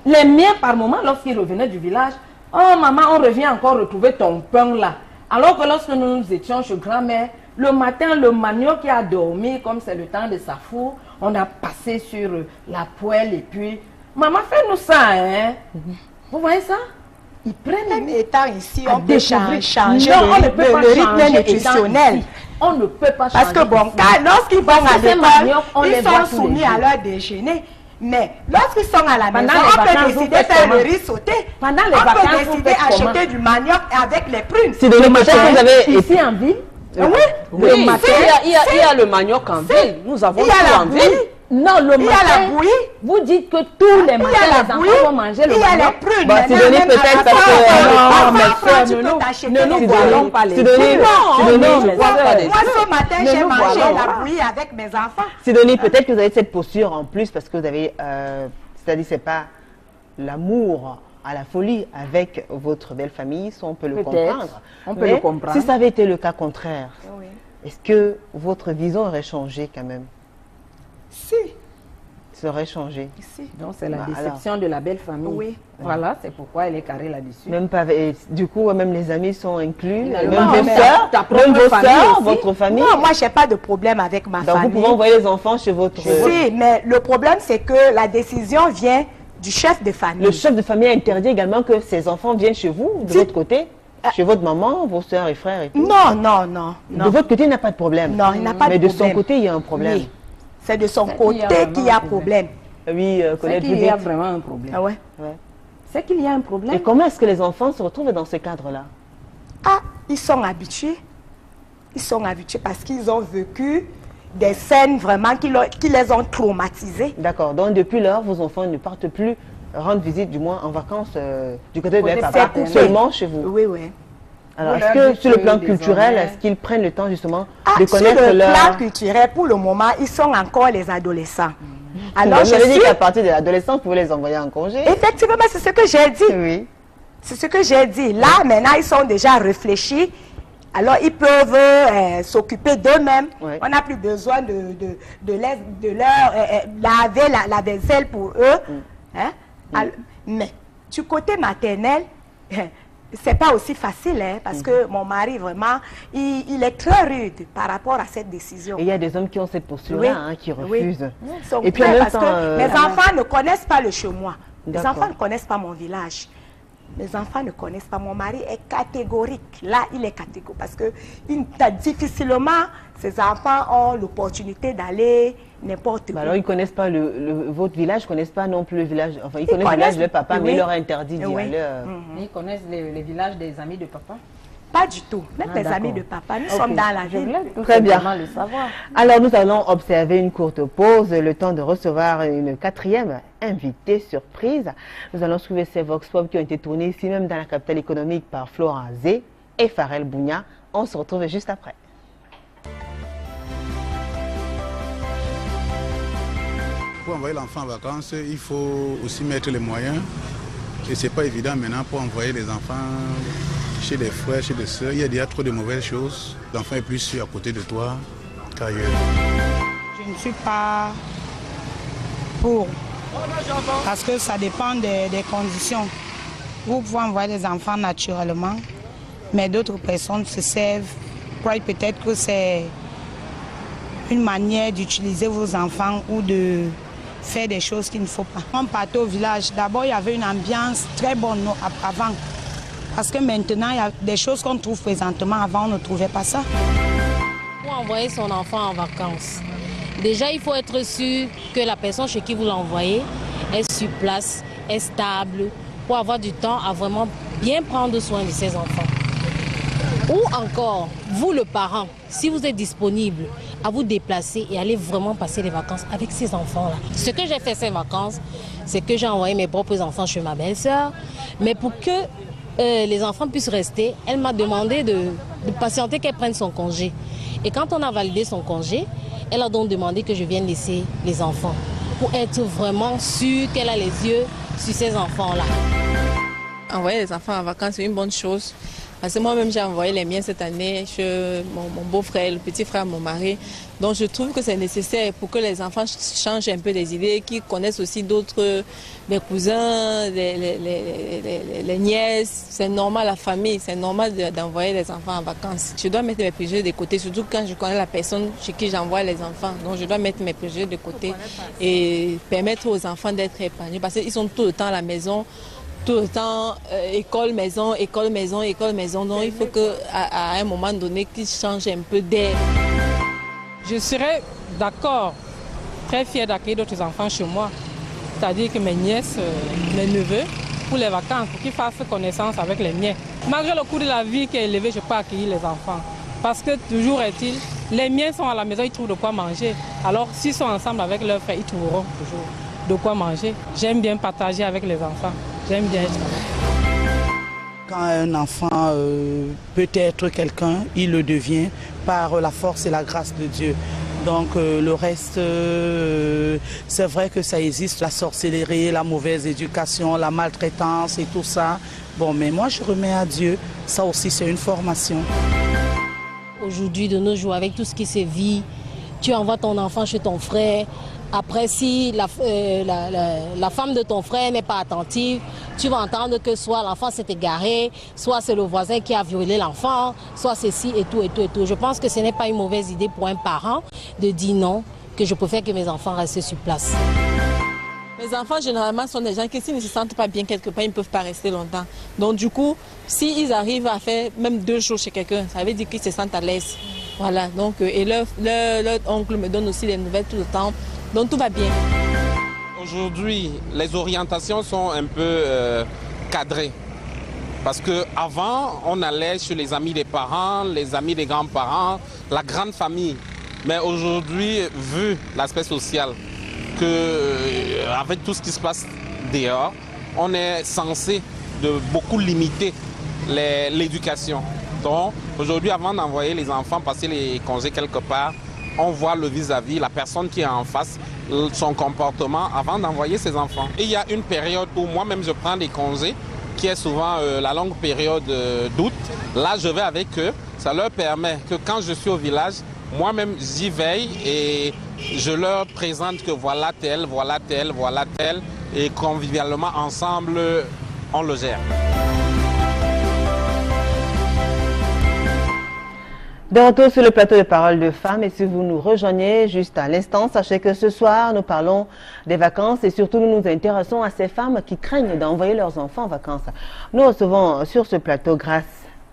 Les miens, par moment, lorsqu'ils revenaient du village, oh maman, on revient encore retrouver ton pain là. Alors que lorsque nous étions chez grand-mère, le matin, le manioc qui a dormi, comme c'est le temps de sa four, on a passé sur la poêle et puis, maman, fais-nous ça, hein. Vous voyez ça? Ils prennent Même étant ici, à on peut découvrir. changer Non, on ne peut pas le rythme changer nutritionnel. étant ici. On ne peut pas changer. Parce que bon, ici. lorsqu'ils vont Parce que à ces maniocs, on l'école, les ils voit sont tous les soumis jours. à leur déjeuner. Mais lorsqu'ils sont à la Pendant maison, les on vacances, peut vous décider de faites faire le comment? riz sauté. Pendant les On vacances, peut vous décider faites d'acheter comment? du manioc avec les prunes. C'est de peut-être vous avez... Ici en ville, Oui, Oui, le matin, il y a le manioc en ville. Nous avons il y a tout la en bouillie, ville. non, le il y a la matin, bouillie, vous dites que tous les il y matins, a la les bouillie, enfants vont manger le il y a les manioc. prunes. Bon, Maintenant, Sidonie, même peut-être à la parce fin, que- en mais France, frère, tu ne peux nous- t'acheter ne nous des voilons bouillies. pas les Sidonie, yeux. Sidonie, Non, mais Moi, ça va. ce matin, Ne j'ai nous mangé voilons la pas. bouillie avec mes enfants. Sidonie, peut-être que vous avez cette posture en plus parce que vous avez, c'est-à-dire c'est pas l'amour à la folie avec votre belle famille, ça on peut le Peut-être. comprendre. On peut Mais le comprendre. Si ça avait été le cas contraire, Oui. est-ce que votre vision aurait changé quand même? Si, Ça aurait changé. si. Donc c'est la Bah, déception de la belle famille. Oui. Voilà, c'est pourquoi elle est carrée là-dessus. Même pas, et du coup, même les amis sont inclus, Non, même vos mais sœurs, ta propre même vos famille sœurs, aussi. votre famille. Non, moi, j'ai pas de problème avec ma Donc vous famille. pouvez envoyer les enfants chez votre... Si, mais le problème, c'est que la décision vient du chef de famille. Le chef de famille a interdit également que ces enfants viennent chez vous, de Si. votre côté, chez votre maman, vos sœurs et frères et tout. Non, non, non, De non. votre côté, il n'y a pas de problème. Non, il n'a pas Mais de de son problème. côté, il y a un problème. Oui. C'est de son C'est côté qu'il y a vraiment qu'il y a un problème. Oui, C'est Colette, vous qu'il y a dites. vraiment un problème. Ah ouais. Ouais. C'est qu'il y a un Et problème. comment est-ce que les enfants se retrouvent dans ce cadre-là? Ah, ils sont habitués. Ils sont habitués parce qu'ils ont vécu des scènes vraiment qui les ont traumatisés. D'accord. Donc depuis lors, vos enfants ne partent plus rendre visite, du moins en vacances, du côté de Côté leur papa, paternel. seulement chez vous. Oui, oui. Alors, Vous est-ce leur que dites sur le que plan désormais- culturel, est-ce qu'ils prennent le temps justement Ah, de sur connaître le plan leur... culturel, pour le moment, ils sont encore les adolescents. Alors, Alors, je j'avais dit suis... qu'à partir de l'adolescence, vous pouvez les envoyer en congé. Effectivement, c'est ce que j'ai dit. Oui. C'est ce que j'ai dit. Là, maintenant, ils sont déjà réfléchis. Alors, ils peuvent s'occuper d'eux-mêmes. Ouais. On n'a plus besoin de leur laver la vaisselle pour eux. Hein? Mais du côté maternel, c'est pas aussi facile, hein, parce que mon mari, vraiment, il est très rude par rapport à cette décision. Et il y a des hommes qui ont cette posture-là, Oui. hein, qui Oui. refusent. Ils sont Et puis en prêts même parce temps, que mes enfants ne connaissent pas le chez moi. Les enfants ne connaissent pas mon village. Les enfants ne connaissent pas. Mon mari est catégorique. Là, il est catégorique parce que difficilement, ces enfants ont l'opportunité d'aller n'importe où. Alors, ils ne connaissent pas votre village, ils ne connaissent pas non plus le village. Enfin, ils connaissent le village de papa, mais il leur a interdit d'y aller. Ils connaissent les villages des amis de papa? Pas du tout. Même les amis de papa, nous sommes dans la ville. Très bien. Le savoir. Alors, nous allons observer une courte pause, le temps de recevoir une quatrième invitée surprise. Nous allons suivre ces vox pop qui ont été tournés ici même dans la capitale économique par Florent Zé et Farel Bougna. On se retrouve juste après. Pour envoyer l'enfant en vacances, il faut aussi mettre les moyens. Et ce n'est pas évident maintenant pour envoyer les enfants chez des frères, chez des soeurs. Il y a déjà trop de mauvaises choses. L'enfant est plus sûr à côté de toi qu'ailleurs. Je ne suis pas pour. Parce que ça dépend des conditions. Vous pouvez envoyer les enfants naturellement, mais d'autres personnes se servent, croient peut-être que c'est une manière d'utiliser vos enfants ou de faire des choses qu'il ne faut pas. On partait au village, d'abord il y avait une ambiance très bonne avant. Parce que maintenant, il y a des choses qu'on trouve présentement. Avant, on ne trouvait pas ça. Pour envoyer son enfant en vacances, déjà, il faut être sûr que la personne chez qui vous l'envoyez est sur place, est stable, pour avoir du temps à vraiment bien prendre soin de ses enfants. Ou encore, vous le parent, si vous êtes disponible, à vous déplacer et aller vraiment passer les vacances avec ces enfants-là. Ce que j'ai fait ces vacances, c'est que j'ai envoyé mes propres enfants chez ma belle-sœur, mais pour que les enfants puissent rester, elle m'a demandé de patienter qu'elle prenne son congé. Et quand on a validé son congé, elle a donc demandé que je vienne laisser les enfants pour être vraiment sûre qu'elle a les yeux sur ces enfants-là. Envoyer les enfants en vacances, c'est une bonne chose. Parce que moi-même, j'ai envoyé les miens cette année chez mon beau-frère, le petit frère de mon mari. Donc, je trouve que c'est nécessaire pour que les enfants changent un peu des idées, qu'ils connaissent aussi d'autres, les cousins, les nièces. C'est normal, la famille, c'est normal d'envoyer les enfants en vacances. Je dois mettre mes préjugés de côté, surtout quand je connais la personne chez qui j'envoie les enfants. Donc, je dois mettre mes préjugés de côté et permettre aux enfants d'être épanouis. Parce qu'ils sont tout le temps à la maison. Tout le temps, école, maison, école, maison, école, maison. Donc il faut qu'à un moment donné, qu'ils changent un peu d'air. Je serais d'accord, très fière d'accueillir d'autres enfants chez moi. C'est-à-dire que mes nièces, mes neveux, pour les vacances, pour qu'ils fassent connaissance avec les miens. Malgré le coût de la vie qui est élevé, je peux accueillir les enfants. Parce que toujours est-il, les miens sont à la maison, ils trouvent de quoi manger. Alors s'ils sont ensemble avec leurs frères, ils trouveront toujours de quoi manger. J'aime bien partager avec les enfants. J'aime bien être avec. Quand un enfant peut être quelqu'un, il le devient par la force et la grâce de Dieu. Donc le reste, c'est vrai que ça existe, la sorcellerie, la mauvaise éducation, la maltraitance et tout ça. Bon, mais moi je remets à Dieu, ça aussi c'est une formation. Aujourd'hui, de nos jours, avec tout ce qui se vit, tu envoies ton enfant chez ton frère. Après, si la femme de ton frère n'est pas attentive, tu vas entendre que soit l'enfant s'est égaré, soit c'est le voisin qui a violé l'enfant, soit ceci et tout et tout et tout. Je pense que ce n'est pas une mauvaise idée pour un parent de dire non, que je préfère que mes enfants restent sur place. Les enfants, généralement, sont des gens qui, s'ils ne se sentent pas bien quelque part, ils ne peuvent pas rester longtemps. Donc, du coup, s'ils arrivent à faire même 2 jours chez quelqu'un, ça veut dire qu'ils se sentent à l'aise. Voilà, donc, et leur oncle me donne aussi des nouvelles tout le temps. Donc tout va bien. Aujourd'hui, les orientations sont un peu cadrées. Parce qu'avant, on allait chez les amis des parents, les amis des grands-parents, la grande famille. Mais aujourd'hui, vu l'aspect social, avec tout ce qui se passe dehors, on est censé de beaucoup limiter l'éducation. Donc aujourd'hui, avant d'envoyer les enfants passer les congés quelque part, on voit le vis-à-vis, la personne qui est en face, son comportement avant d'envoyer ses enfants. Et il y a une période où moi-même je prends des congés, qui est souvent la longue période d'août. Là, je vais avec eux. Ça leur permet que quand je suis au village, moi-même j'y veille et je leur présente que voilà tel, voilà tel, voilà tel. Et convivialement, ensemble, on le gère. De retour sur le plateau de Paroles de Femmes, et si vous nous rejoignez juste à l'instant, sachez que ce soir, nous parlons des vacances et surtout nous nous intéressons à ces femmes qui craignent d'envoyer leurs enfants en vacances. Nous recevons sur ce plateau Grace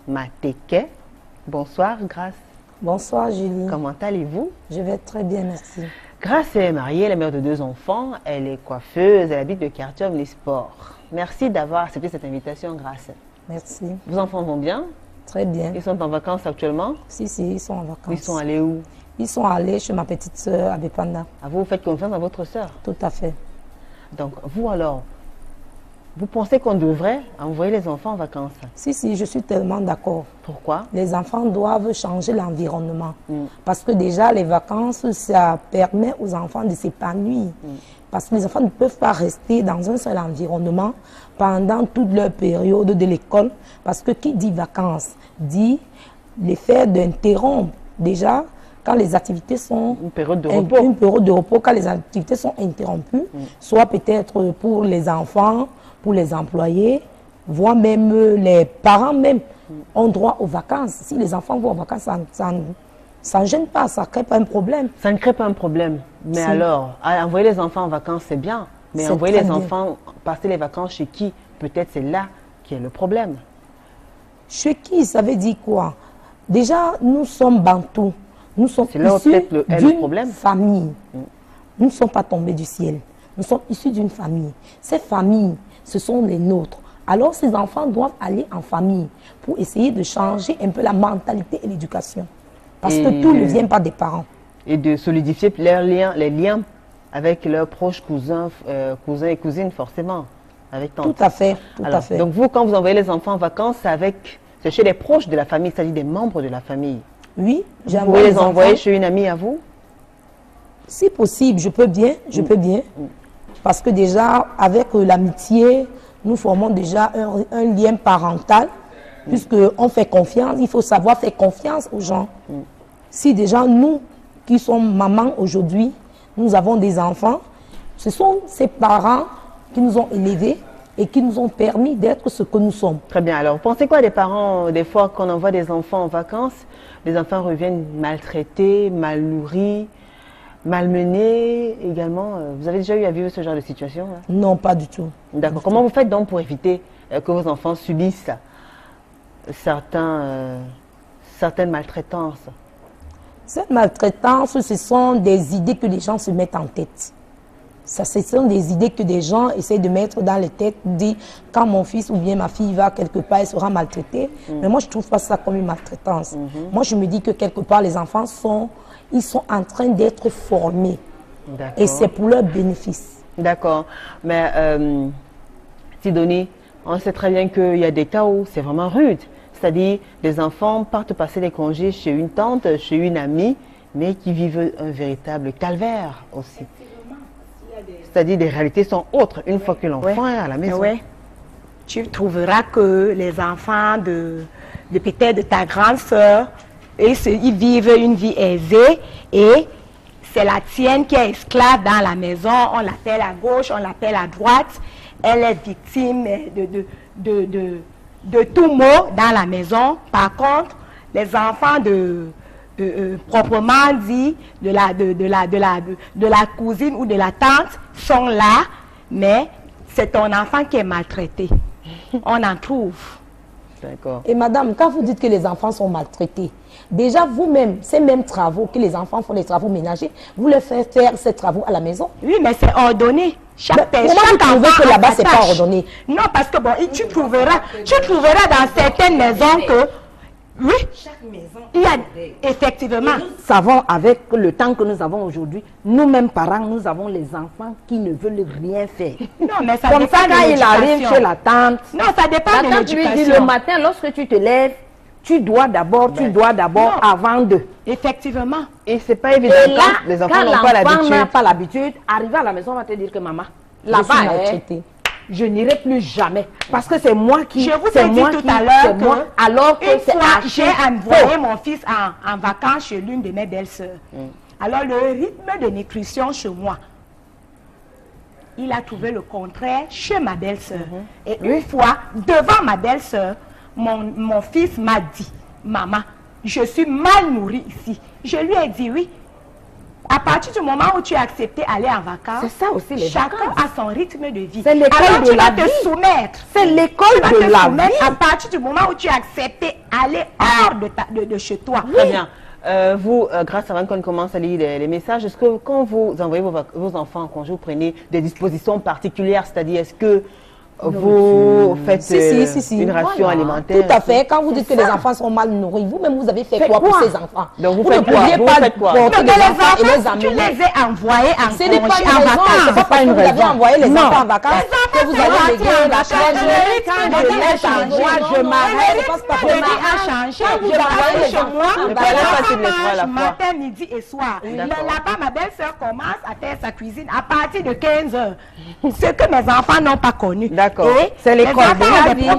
Mateke. Bonsoir Grace. Bonsoir Julie. Comment allez-vous? Je vais très bien, merci. Grace est mariée, elle est mère de 2 enfants, elle est coiffeuse, elle habite le quartier Omnisport. Merci d'avoir accepté cette invitation, Grace. Merci. Vos enfants vont bien? Très bien. Ils sont en vacances actuellement? Si, ils sont en vacances. Ils sont allés où? Ils sont allés chez ma petite sœur à Bepanda. Ah, vous faites confiance à votre sœur? Tout à fait. Donc, vous alors, vous pensez qu'on devrait envoyer les enfants en vacances? Si, je suis tellement d'accord. Pourquoi? Les enfants doivent changer l'environnement. Parce que déjà, les vacances, ça permet aux enfants de s'épanouir. Parce que les enfants ne peuvent pas rester dans un seul environnement pendant toute leur période de l'école. Parce que qui dit vacances dit l'effet d'interrompre. Déjà, quand les activités sont... Une période de repos. Une période de repos, quand les activités sont interrompues, soit peut-être pour les enfants, pour les employés, voire même les parents même ont droit aux vacances. Si les enfants vont aux vacances, ça ne gêne pas, ça ne crée pas un problème. Ça ne crée pas un problème. Mais Si. Alors, envoyer les enfants en vacances, c'est bien. Mais envoyer les enfants passer les vacances chez qui? Peut-être c'est là qui est le problème. Chez qui, ça veut dire quoi? Déjà, nous sommes bantous. Nous sommes issus d'une famille. Nous ne sommes pas tombés du ciel. Nous sommes issus d'une famille. Ces familles, ce sont les nôtres. Alors, ces enfants doivent aller en famille pour essayer de changer un peu la mentalité et l'éducation. Parce que tout ne vient pas des parents. Et de solidifier les liens avec leurs proches cousins et cousines, forcément. Avec tante. Tout à fait, à fait. Donc vous, quand vous envoyez les enfants en vacances, c'est chez les proches de la famille, c'est-à-dire des membres de la famille? Oui, vous pouvez les envoyer chez une amie à vous? Si possible, je peux bien, Parce que déjà, avec l'amitié, nous formons déjà un lien parental, puisqu'on fait confiance, il faut savoir faire confiance aux gens. Si déjà nous, qui sommes mamans aujourd'hui, nous avons des enfants, ce sont ces parents qui nous ont élevés et qui nous ont permis d'être ce que nous sommes. Très bien. Alors, vous pensez quoi des parents, des fois, qu'on envoie des enfants en vacances, les enfants reviennent maltraités, mal nourris, malmenés également? Vous avez déjà eu à vivre ce genre de situation? Non, pas du tout. D'accord. Comment vous faites donc pour éviter que vos enfants subissent certaines maltraitances? Cette maltraitance, ce sont des idées que les gens se mettent en tête. Ce sont des idées que des gens essaient de mettre dans les têtes, dire quand mon fils ou bien ma fille va quelque part, elle sera maltraitée. Mais moi, je ne trouve pas ça comme une maltraitance. Moi, je me dis que quelque part, les enfants sont en train d'être formés. Et c'est pour leur bénéfice. D'accord. Mais, Sidonie, on sait très bien qu'il y a des cas où c'est vraiment rude. C'est-à-dire, les enfants partent passer des congés chez une tante, chez une amie, mais qui vivent un véritable calvaire aussi. C'est-à-dire, les réalités sont autres une fois que l'enfant est à la maison. Oui. Tu trouveras que les enfants de peut-être de ta grande sœur, ils vivent une vie aisée et c'est la tienne qui est esclave dans la maison. On l'appelle à gauche, on l'appelle à droite. Elle est victime de tout mot dans la maison. Par contre, les enfants proprement dit de la cousine ou de la tante sont là, mais c'est ton enfant qui est maltraité. On en trouve. D'accord. Et madame, quand vous dites que les enfants sont maltraités, déjà vous-même, ces mêmes travaux que les enfants font, les travaux ménagers, vous les faites faire ces travaux à la maison? Oui, mais c'est ordonné. Comment vous trouvez que là-bas, c'est pas ordonné? Non, parce que bon, tu trouveras dans certaines maisons que, oui, chaque maison, il y a effectivement. Et nous savons, avec le temps que nous avons aujourd'hui, nous-mêmes parents, nous avons les enfants qui ne veulent rien faire. Non, mais ça comme ça, quand il arrive chez la tante, non, ça dépend de l'éducation. La tante lui dit le matin, lorsque tu te lèves, tu dois d'abord avant de. Effectivement. Et c'est pas évident. Et là, les enfants quand n'ont pas l'habitude. l'enfant n'a pas l'habitude, arriver à la maison, on va te dire que maman, là-bas, je n'irai plus jamais. Parce que c'est moi qui... Je vous ai dit tout à l'heure que, alors que une fois, j'ai envoyé mon fils en vacances chez l'une de mes belles-sœurs. Alors, le rythme de nutrition chez moi, il a trouvé le contraire chez ma belle-sœur. Et une fois, devant ma belle-sœur, mon fils m'a dit, maman, je suis mal nourrie ici. Je lui ai dit oui. À partir du moment où tu as accepté d'aller en vacances, c'est ça aussi les chacun vacances. a son rythme de vie. C'est l'école de la vie. Tu vas te soumettre. C'est l'école de la vie. À partir du moment où tu as accepté d'aller hors de chez toi. Très bien. Vous, grâce à qu'on commence à lire les messages, est-ce que quand vous envoyez vos enfants en congé, vous prenez des dispositions particulières, c'est-à-dire est-ce que vous faites une ration alimentaire? Tout à fait. Quand vous dites que les enfants sont mal nourris, vous-même, vous avez fait quoi pour ces enfants? Donc vous faites quoi? Vous faites quoi? Donc les enfants, tu les as envoyés en congé. Ce n'est pas une raison. C'est pas parce que vous avez envoyé les enfants en vacances que vous allez léguer la chaise. Quand je laisse en moi, je m'arrête. Je m'arrête. Quand vous envoyez les enfants, matin, midi et soir. Là-bas, ma belle-sœur commence à faire sa cuisine à partir de 15h. Ce que mes enfants n'ont pas connu. D'accord. C'est l'école de la vie.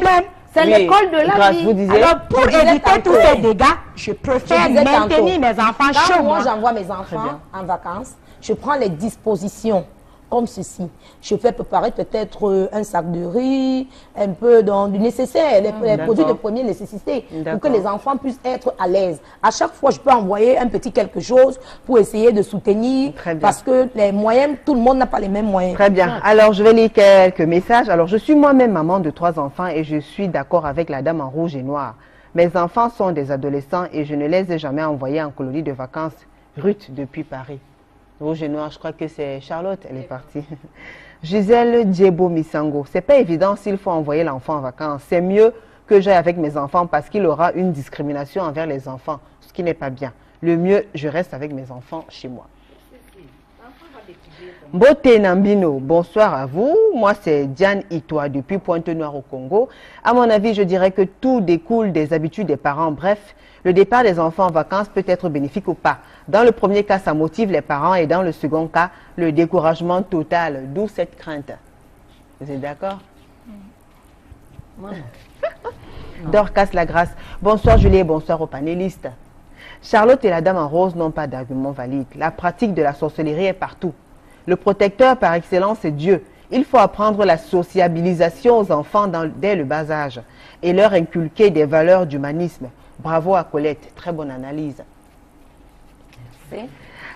C'est l'école de la vie. Vous disiez, alors, pour éviter tous ces dégâts, je préfère maintenir mes enfants chez moi. Quand moi, j'envoie mes enfants en vacances, je prends les dispositions comme ceci. Je fais préparer peut-être un sac de riz, un peu du nécessaire, les produits de première nécessité, pour que les enfants puissent être à l'aise. À chaque fois, je peux envoyer un petit quelque chose pour essayer de soutenir, parce que les moyens, tout le monde n'a pas les mêmes moyens. Très bien. Alors, je vais lire quelques messages. Alors, je suis moi-même maman de 3 enfants et je suis d'accord avec la dame en rouge et noir. Mes enfants sont des adolescents et je ne les ai jamais envoyés en colonie de vacances. Ruth, depuis Paris. Rouge et noir, je crois que c'est Charlotte, elle est partie. Gisèle Djebo Misango, c'est pas évident s'il faut envoyer l'enfant en vacances. C'est mieux que j'aille avec mes enfants parce qu'il aura une discrimination envers les enfants, ce qui n'est pas bien. Le mieux, je reste avec mes enfants chez moi. Beauté Nambino, bonsoir à vous. Moi, c'est Diane Itoa depuis Pointe-Noire au Congo. À mon avis, je dirais que tout découle des habitudes des parents. Bref, le départ des enfants en vacances peut être bénéfique ou pas. Dans le premier cas, ça motive les parents et dans le second cas, le découragement total. D'où cette crainte. Vous êtes d'accord? Dorcas Lagrasse. Bonsoir Julie et bonsoir aux panélistes. Charlotte et la dame en rose n'ont pas d'argument valide. La pratique de la sorcellerie est partout. Le protecteur par excellence est Dieu. Il faut apprendre la sociabilisation aux enfants dès le bas âge et leur inculquer des valeurs d'humanisme. Bravo à Colette, très bonne analyse. Merci.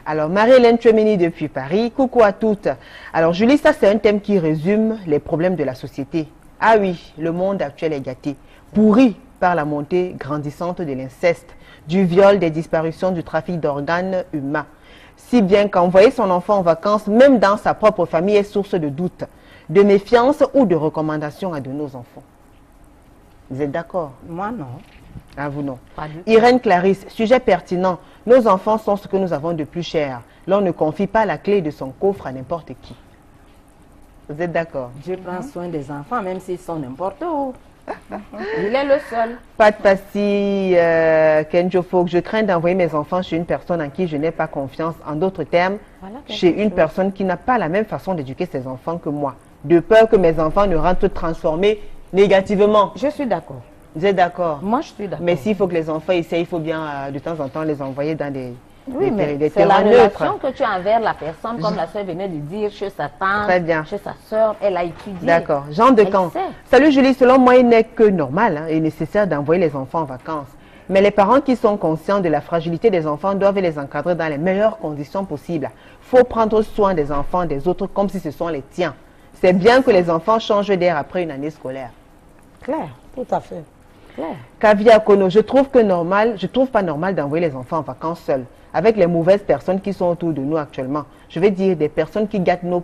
Alors, Marie-Hélène Chemini depuis Paris, coucou à toutes. Alors, Julie, ça c'est un thème qui résume les problèmes de la société. Ah oui, le monde actuel est gâté, pourri par la montée grandissante de l'inceste, du viol, des disparitions, du trafic d'organes humains. Si bien qu'envoyer son enfant en vacances, même dans sa propre famille, est source de doute, de méfiance ou de recommandation à de nos enfants. Vous êtes d'accord? Moi, non. Ah, vous non. Pas du tout. Irène Clarisse, sujet pertinent. Nos enfants sont ce que nous avons de plus cher. L'on ne confie pas la clé de son coffre à n'importe qui. Vous êtes d'accord? Dieu prend soin des enfants, même s'ils sont n'importe où. Il est le seul. Pas de passi, Kenjo Folk. Je crains d'envoyer mes enfants chez une personne en qui je n'ai pas confiance. En d'autres termes, chez une personne qui n'a pas la même façon d'éduquer ses enfants que moi. De peur que mes enfants ne rentrent transformés négativement. Je suis d'accord. Vous êtes d'accord? Moi, je suis d'accord. Mais s'il faut que les enfants essayent, il faut bien de temps en temps les envoyer dans des... Oui, mais c'est la relation que tu as envers la personne, comme la soeur venait de dire, chez sa tante, chez sa soeur, elle a étudié. D'accord. Jean de Camp. Salut Julie, selon moi, il n'est que normal et nécessaire d'envoyer les enfants en vacances. Mais les parents qui sont conscients de la fragilité des enfants doivent les encadrer dans les meilleures conditions possibles. Il faut prendre soin des enfants des autres comme si ce sont les tiens. C'est bien que les enfants changent d'air après une année scolaire. Claire. Tout à fait. Claire. Kavia Kono, je trouve pas normal d'envoyer les enfants en vacances seuls, avec les mauvaises personnes qui sont autour de nous actuellement. Je vais dire des personnes qui gâtent nos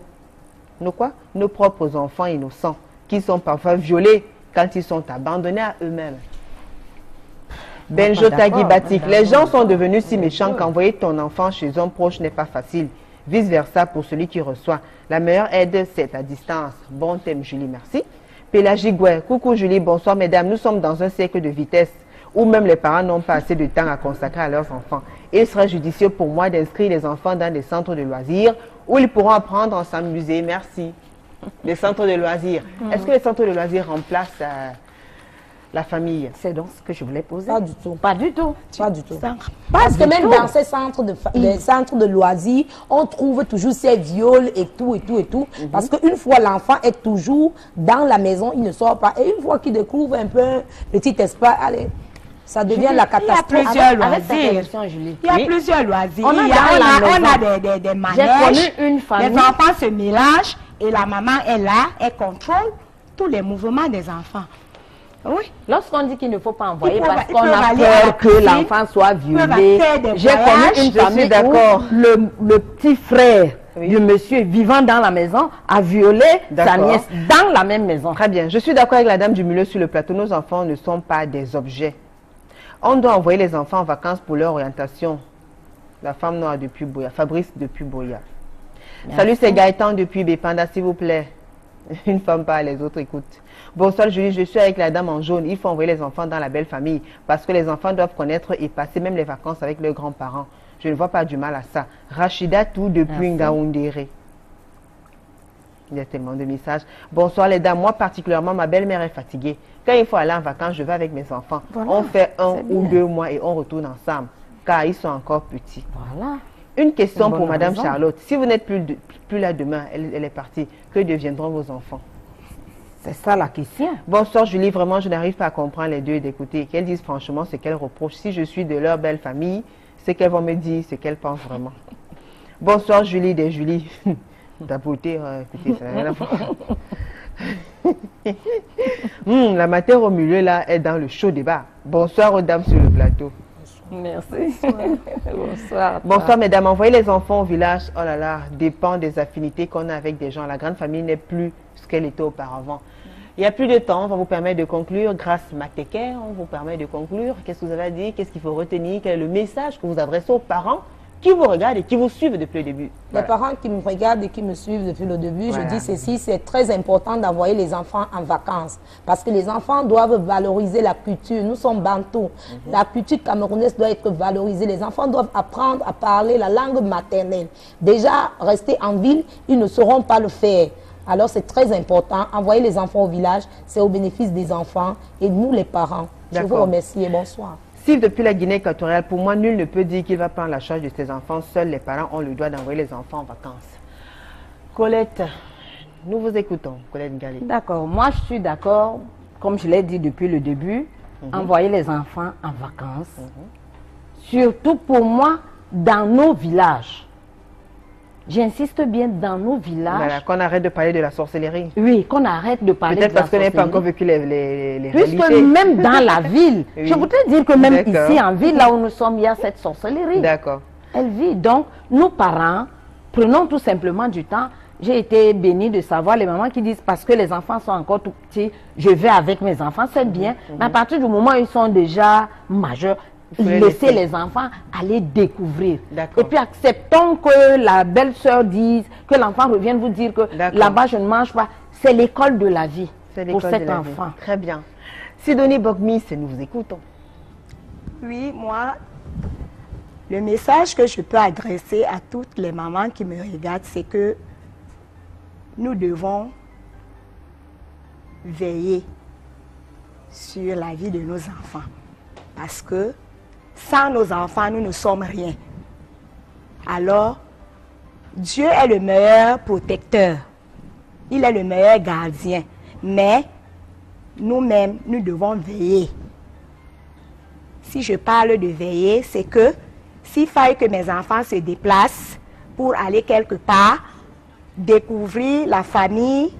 propres enfants innocents, qui sont parfois violés quand ils sont abandonnés à eux-mêmes. Benjo Tagui Batik, les gens sont devenus si méchants qu'envoyer ton enfant chez un proche n'est pas facile. Vice versa pour celui qui reçoit. La meilleure aide, c'est à distance. Bon thème, Julie, merci. Pélagie Gouet, coucou Julie, bonsoir mesdames. Nous sommes dans un cercle de vitesse où même les parents n'ont pas assez de temps à consacrer à leurs enfants. Il sera judicieux pour moi d'inscrire les enfants dans des centres de loisirs où ils pourront apprendre à s'amuser. Merci. Les centres de loisirs. Est-ce que les centres de loisirs remplacent la famille? C'est donc ce que je voulais poser. Pas du tout. Pas du tout. Pas du tout. Parce que même dans ces centres de loisirs, on trouve toujours ces viols et tout, et tout, et tout. Parce qu'une fois l'enfant est toujours dans la maison, il ne sort pas. Et une fois qu'il découvre un peu un petit espace, allez, Ça devient la catastrophe. Il y a plusieurs Avec cette loisirs. émission, Julie. Il y a plusieurs loisirs. On a Des J'ai manèges. connu une famille. Les enfants se mélangent et la maman est là, elle contrôle tous les mouvements des enfants. Oui. Lorsqu'on dit qu'il ne faut pas envoyer Ils peuvent- parce ils qu'on peuvent a aller à la peur que piscine, l'enfant soit violé. faire des J'ai voyages, connu une je suis famille d'accord. où le petit frère du monsieur vivant dans la maison a violé sa D'accord. nièce dans la même maison. Très bien. Je suis d'accord avec la dame du milieu sur le plateau. Nos enfants ne sont pas des objets. On doit envoyer les enfants en vacances pour leur orientation. La femme noire depuis Boya. Fabrice depuis Boya. Salut, c'est Gaëtan depuis Bépanda, s'il vous plaît. Une femme parle, les autres écoutent. Bonsoir Julie, je suis avec la dame en jaune. Il faut envoyer les enfants dans la belle famille parce que les enfants doivent connaître et passer même les vacances avec leurs grands-parents. Je ne vois pas du mal à ça. Rachida tout depuis Ngaoundéré. Il y a tellement de messages. Bonsoir les dames, moi particulièrement, ma belle-mère est fatiguée. Quand il faut aller en vacances, je vais avec mes enfants. Voilà, on fait 1 ou bien. 2 mois et on retourne ensemble car ils sont encore petits. Voilà. Une question Une pour bonne Madame raison. Charlotte. Si vous n'êtes plus là demain, elle est partie, que deviendront vos enfants? C'est ça la question. Bonsoir Julie, vraiment je n'arrive pas à comprendre les deux et d'écouter. Qu'elles disent franchement ce qu'elles reprochent. Si je suis de leur belle famille, ce qu'elles vont me dire, ce qu'elles pensent vraiment. Bonsoir Julie des Julie. Ta beauté, écoutez, ça n'a rien à voir. La matière au milieu là est dans le chaud débat. Bonsoir aux dames sur le plateau. Merci. Bonsoir. Bonsoir mesdames, envoyer les enfants au village, oh là là, dépend des affinités qu'on a avec des gens. La grande famille n'est plus ce qu'elle était auparavant. Il n'y a plus de temps, on va vous permettre de conclure. Grâce Mateke, on vous permet de conclure. Qu'est-ce que vous avez à dire? Qu'est-ce qu'il faut retenir? Quel est le message que vous adressez aux parents qui vous regardent et qui vous suivent depuis le début? Les parents qui me regardent et qui me suivent depuis le début, Voilà. je dis ceci, c'est très important d'envoyer les enfants en vacances. Parce que les enfants doivent valoriser la culture. Nous sommes bantous. La culture camerounaise doit être valorisée. Les enfants doivent apprendre à parler la langue maternelle. Déjà, rester en ville, ils ne sauront pas le faire. Alors c'est très important. Envoyer les enfants au village, c'est au bénéfice des enfants et nous les parents. Je vous D'accord. remercie et bonsoir. Steve, depuis la Guinée équatoriale, pour moi, nul ne peut dire qu'il va prendre la charge de ses enfants. Seuls les parents ont le droit d'envoyer les enfants en vacances. Colette, nous vous écoutons. Colette Galli. D'accord. Moi, je suis d'accord, comme je l'ai dit depuis le début, envoyer les enfants en vacances. Surtout pour moi, dans nos villages. J'insiste bien dans nos villages. Voilà, qu'on arrête de parler de la sorcellerie. Oui, qu'on arrête de parler de Peut-être la parce qu'on n'a pas sorcellerie. encore vécu les Puisque réalités. même dans la ville, Oui. je voudrais dire que même D'accord. ici en ville, là où nous sommes, il y a cette sorcellerie. D'accord. Elle vit. Donc, nous parents, prenons tout simplement du temps. J'ai été bénie de savoir les mamans qui disent parce que les enfants sont encore tout petits, je vais avec mes enfants, c'est bien. Mais à partir du moment où ils sont déjà majeurs, Il faut les laissez laisser. les enfants aller découvrir. D'accord. Et puis acceptons que la belle-sœur dise, que l'enfant revienne vous dire que D'accord. là-bas je ne mange pas. C'est l'école de la vie C'est pour l'école cet de la vie. enfant. Très bien. Sidonie Bogmis, nous vous écoutons. Oui, moi, le message que je peux adresser à toutes les mamans qui me regardent, c'est que nous devons veiller sur la vie de nos enfants. Parce que sans nos enfants, nous ne sommes rien. Alors, Dieu est le meilleur protecteur. Il est le meilleur gardien. Mais nous-mêmes, nous devons veiller. Si je parle de veiller, c'est que s'il faille que mes enfants se déplacent pour aller quelque part, découvrir la famille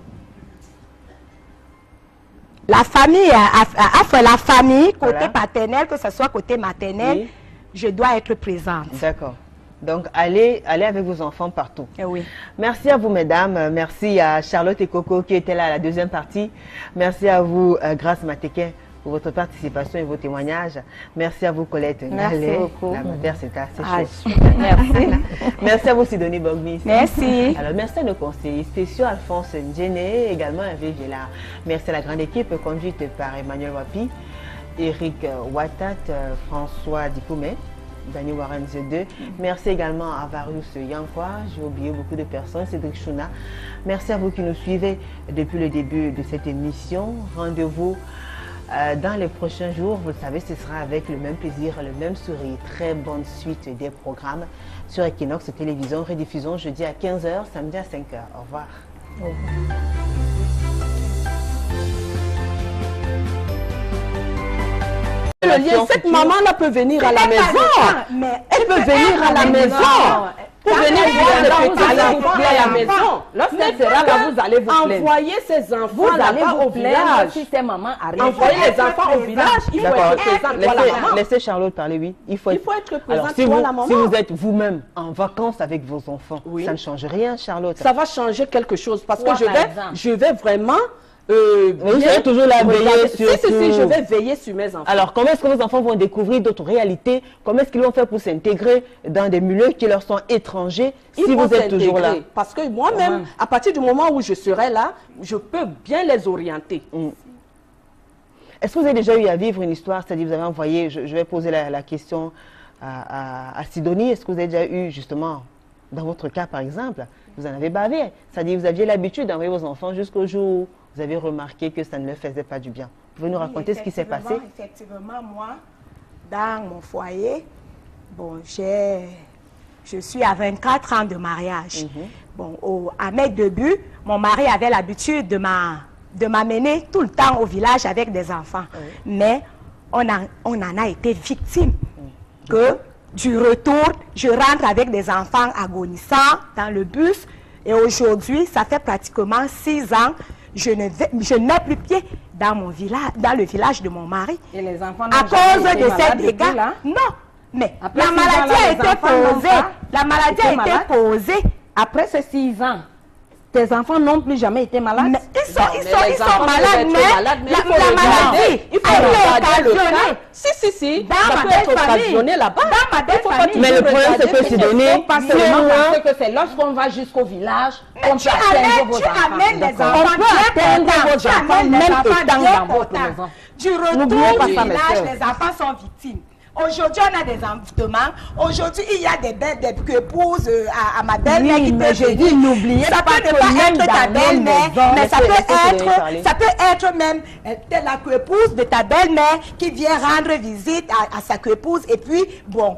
côté Voilà. paternel, que ce soit côté maternel, Oui. je dois être présente. D'accord. Donc, allez avec vos enfants partout. Eh oui. Merci à vous, mesdames. Merci à Charlotte et Coco qui étaient là à la deuxième partie. Merci à vous, Grâce Mateke, pour votre participation et vos témoignages. Merci à vous, Colette Merci Ngalé. beaucoup. La matière, c'est assez Ah, chaud. merci. Merci à vous, Sidonie Bogmis. Merci. Alors, merci à nos conseillers spéciaux, Alphonse Ndjene, également Hervé Gélard. Merci à la grande équipe conduite par Emmanuel Wapi, Eric Watat, François Dikoumé, Daniel Warren Z2. Merci également à Varius Yankwa, j'ai oublié beaucoup de personnes, Cédric Chouna. Merci à vous qui nous suivez depuis le début de cette émission. Rendez-vous dans les prochains jours, vous le savez, ce sera avec le même plaisir, le même sourire. Très bonne suite des programmes sur Equinox Télévision. Rediffusion jeudi à 15h, samedi à 5h. Au revoir. Au revoir. Le relation Cette future. maman-là peut venir à la maison. Elle peut venir à la maison. Pour venir voir les petits enfants à la maison. Lorsqu'elle sera là, vous allez vous plaindre. Envoyez ces enfants là-bas au village. Si ces mamans arrivent. Envoyez les enfants au village. Il faut être présent pour la maman. Laissez Charlotte parler, oui. Il faut être présent Alors, pour la maman. Si vous êtes vous-même en vacances avec vos enfants, ça ne change rien, Charlotte. Ça va changer quelque chose parce que je vais vraiment... vous serez toujours là veiller sur Si, je vais veiller sur mes enfants. Alors, comment est-ce que vos enfants vont découvrir d'autres réalités? Comment est-ce qu'ils vont faire pour s'intégrer dans des milieux qui leur sont étrangers si vous êtes toujours là? Parce que moi-même, à partir du moment où je serai là, je peux bien les orienter. Est-ce que vous avez déjà eu à vivre une histoire, c'est-à-dire vous avez envoyé, je vais poser la question à Sidonie, est-ce que vous avez déjà eu justement, dans votre cas par exemple, vous en avez bavé, c'est-à-dire vous aviez l'habitude d'envoyer vos enfants jusqu'au jour où vous avez remarqué que ça ne leur faisait pas du bien. Vous pouvez nous raconter ce qui s'est passé? Effectivement, moi, dans mon foyer, bon, je suis à 24 ans de mariage. Bon, à mes débuts, mon mari avait l'habitude de m'amener tout le temps au village avec des enfants. Mais on en a été victime. Que du retour, je rentre avec des enfants agonissants dans le bus. Et aujourd'hui, ça fait pratiquement 6 ans, je ne mets plus pied dans mon village, dans le village de mon mari. Et les enfants à cause de ces dégâts. Non, mais la maladie a été posée. La maladie a été posée. Après ces 6 ans, tes enfants n'ont plus jamais été malades? Mais ils sont malades, mais la maladie, il faut occasionner. Si, ça peut être occasionné là-bas. Dans ma belle famille. Mais le problème, c'est que c'est donné. Pas seulement parce que c'est lorsqu'on va jusqu'au village qu'on peut atteindre vos enfants. Tu amènes les enfants. On peut atteindre vos enfants même étant dans votre maison. Du retour au village, les enfants sont victimes. Aujourd'hui, on a des envoûtements. Aujourd'hui, il y a des épouses à ma belle-mère qui peut je dis, n'oubliez pas que même être ta belle-mère, mais ça peut être même la coépouse de ta belle-mère qui vient rendre visite à sa coépouse. Et puis, bon,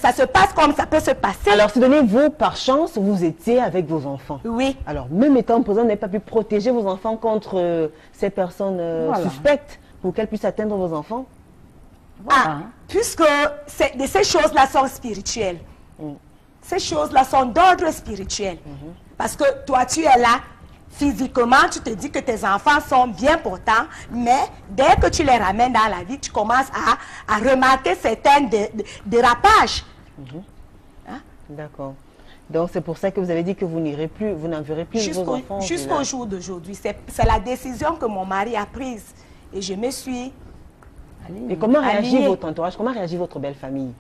ça se passe comme ça peut se passer. Alors, Sidonie, vous, par chance, vous étiez avec vos enfants. Oui. Alors, même étant présent, vous n'avez pas pu protéger vos enfants contre ces personnes suspectes pour qu'elles puissent atteindre vos enfants? Voilà. Puisque ces choses-là sont spirituelles. Ces choses-là sont d'ordre spirituel. Parce que toi, tu es là, physiquement, tu te dis que tes enfants sont bien portants, mais dès que tu les ramènes dans la vie, tu commences à remarquer certains dérapages. D'accord. Donc, c'est pour ça que vous avez dit que vous n'irez plus, vous n'enverrez plus vos enfants. Jusqu'au jour d'aujourd'hui. C'est la décision que mon mari a prise. Et je me suis... Et comment réagit votre entourage? Comment réagit votre belle famille?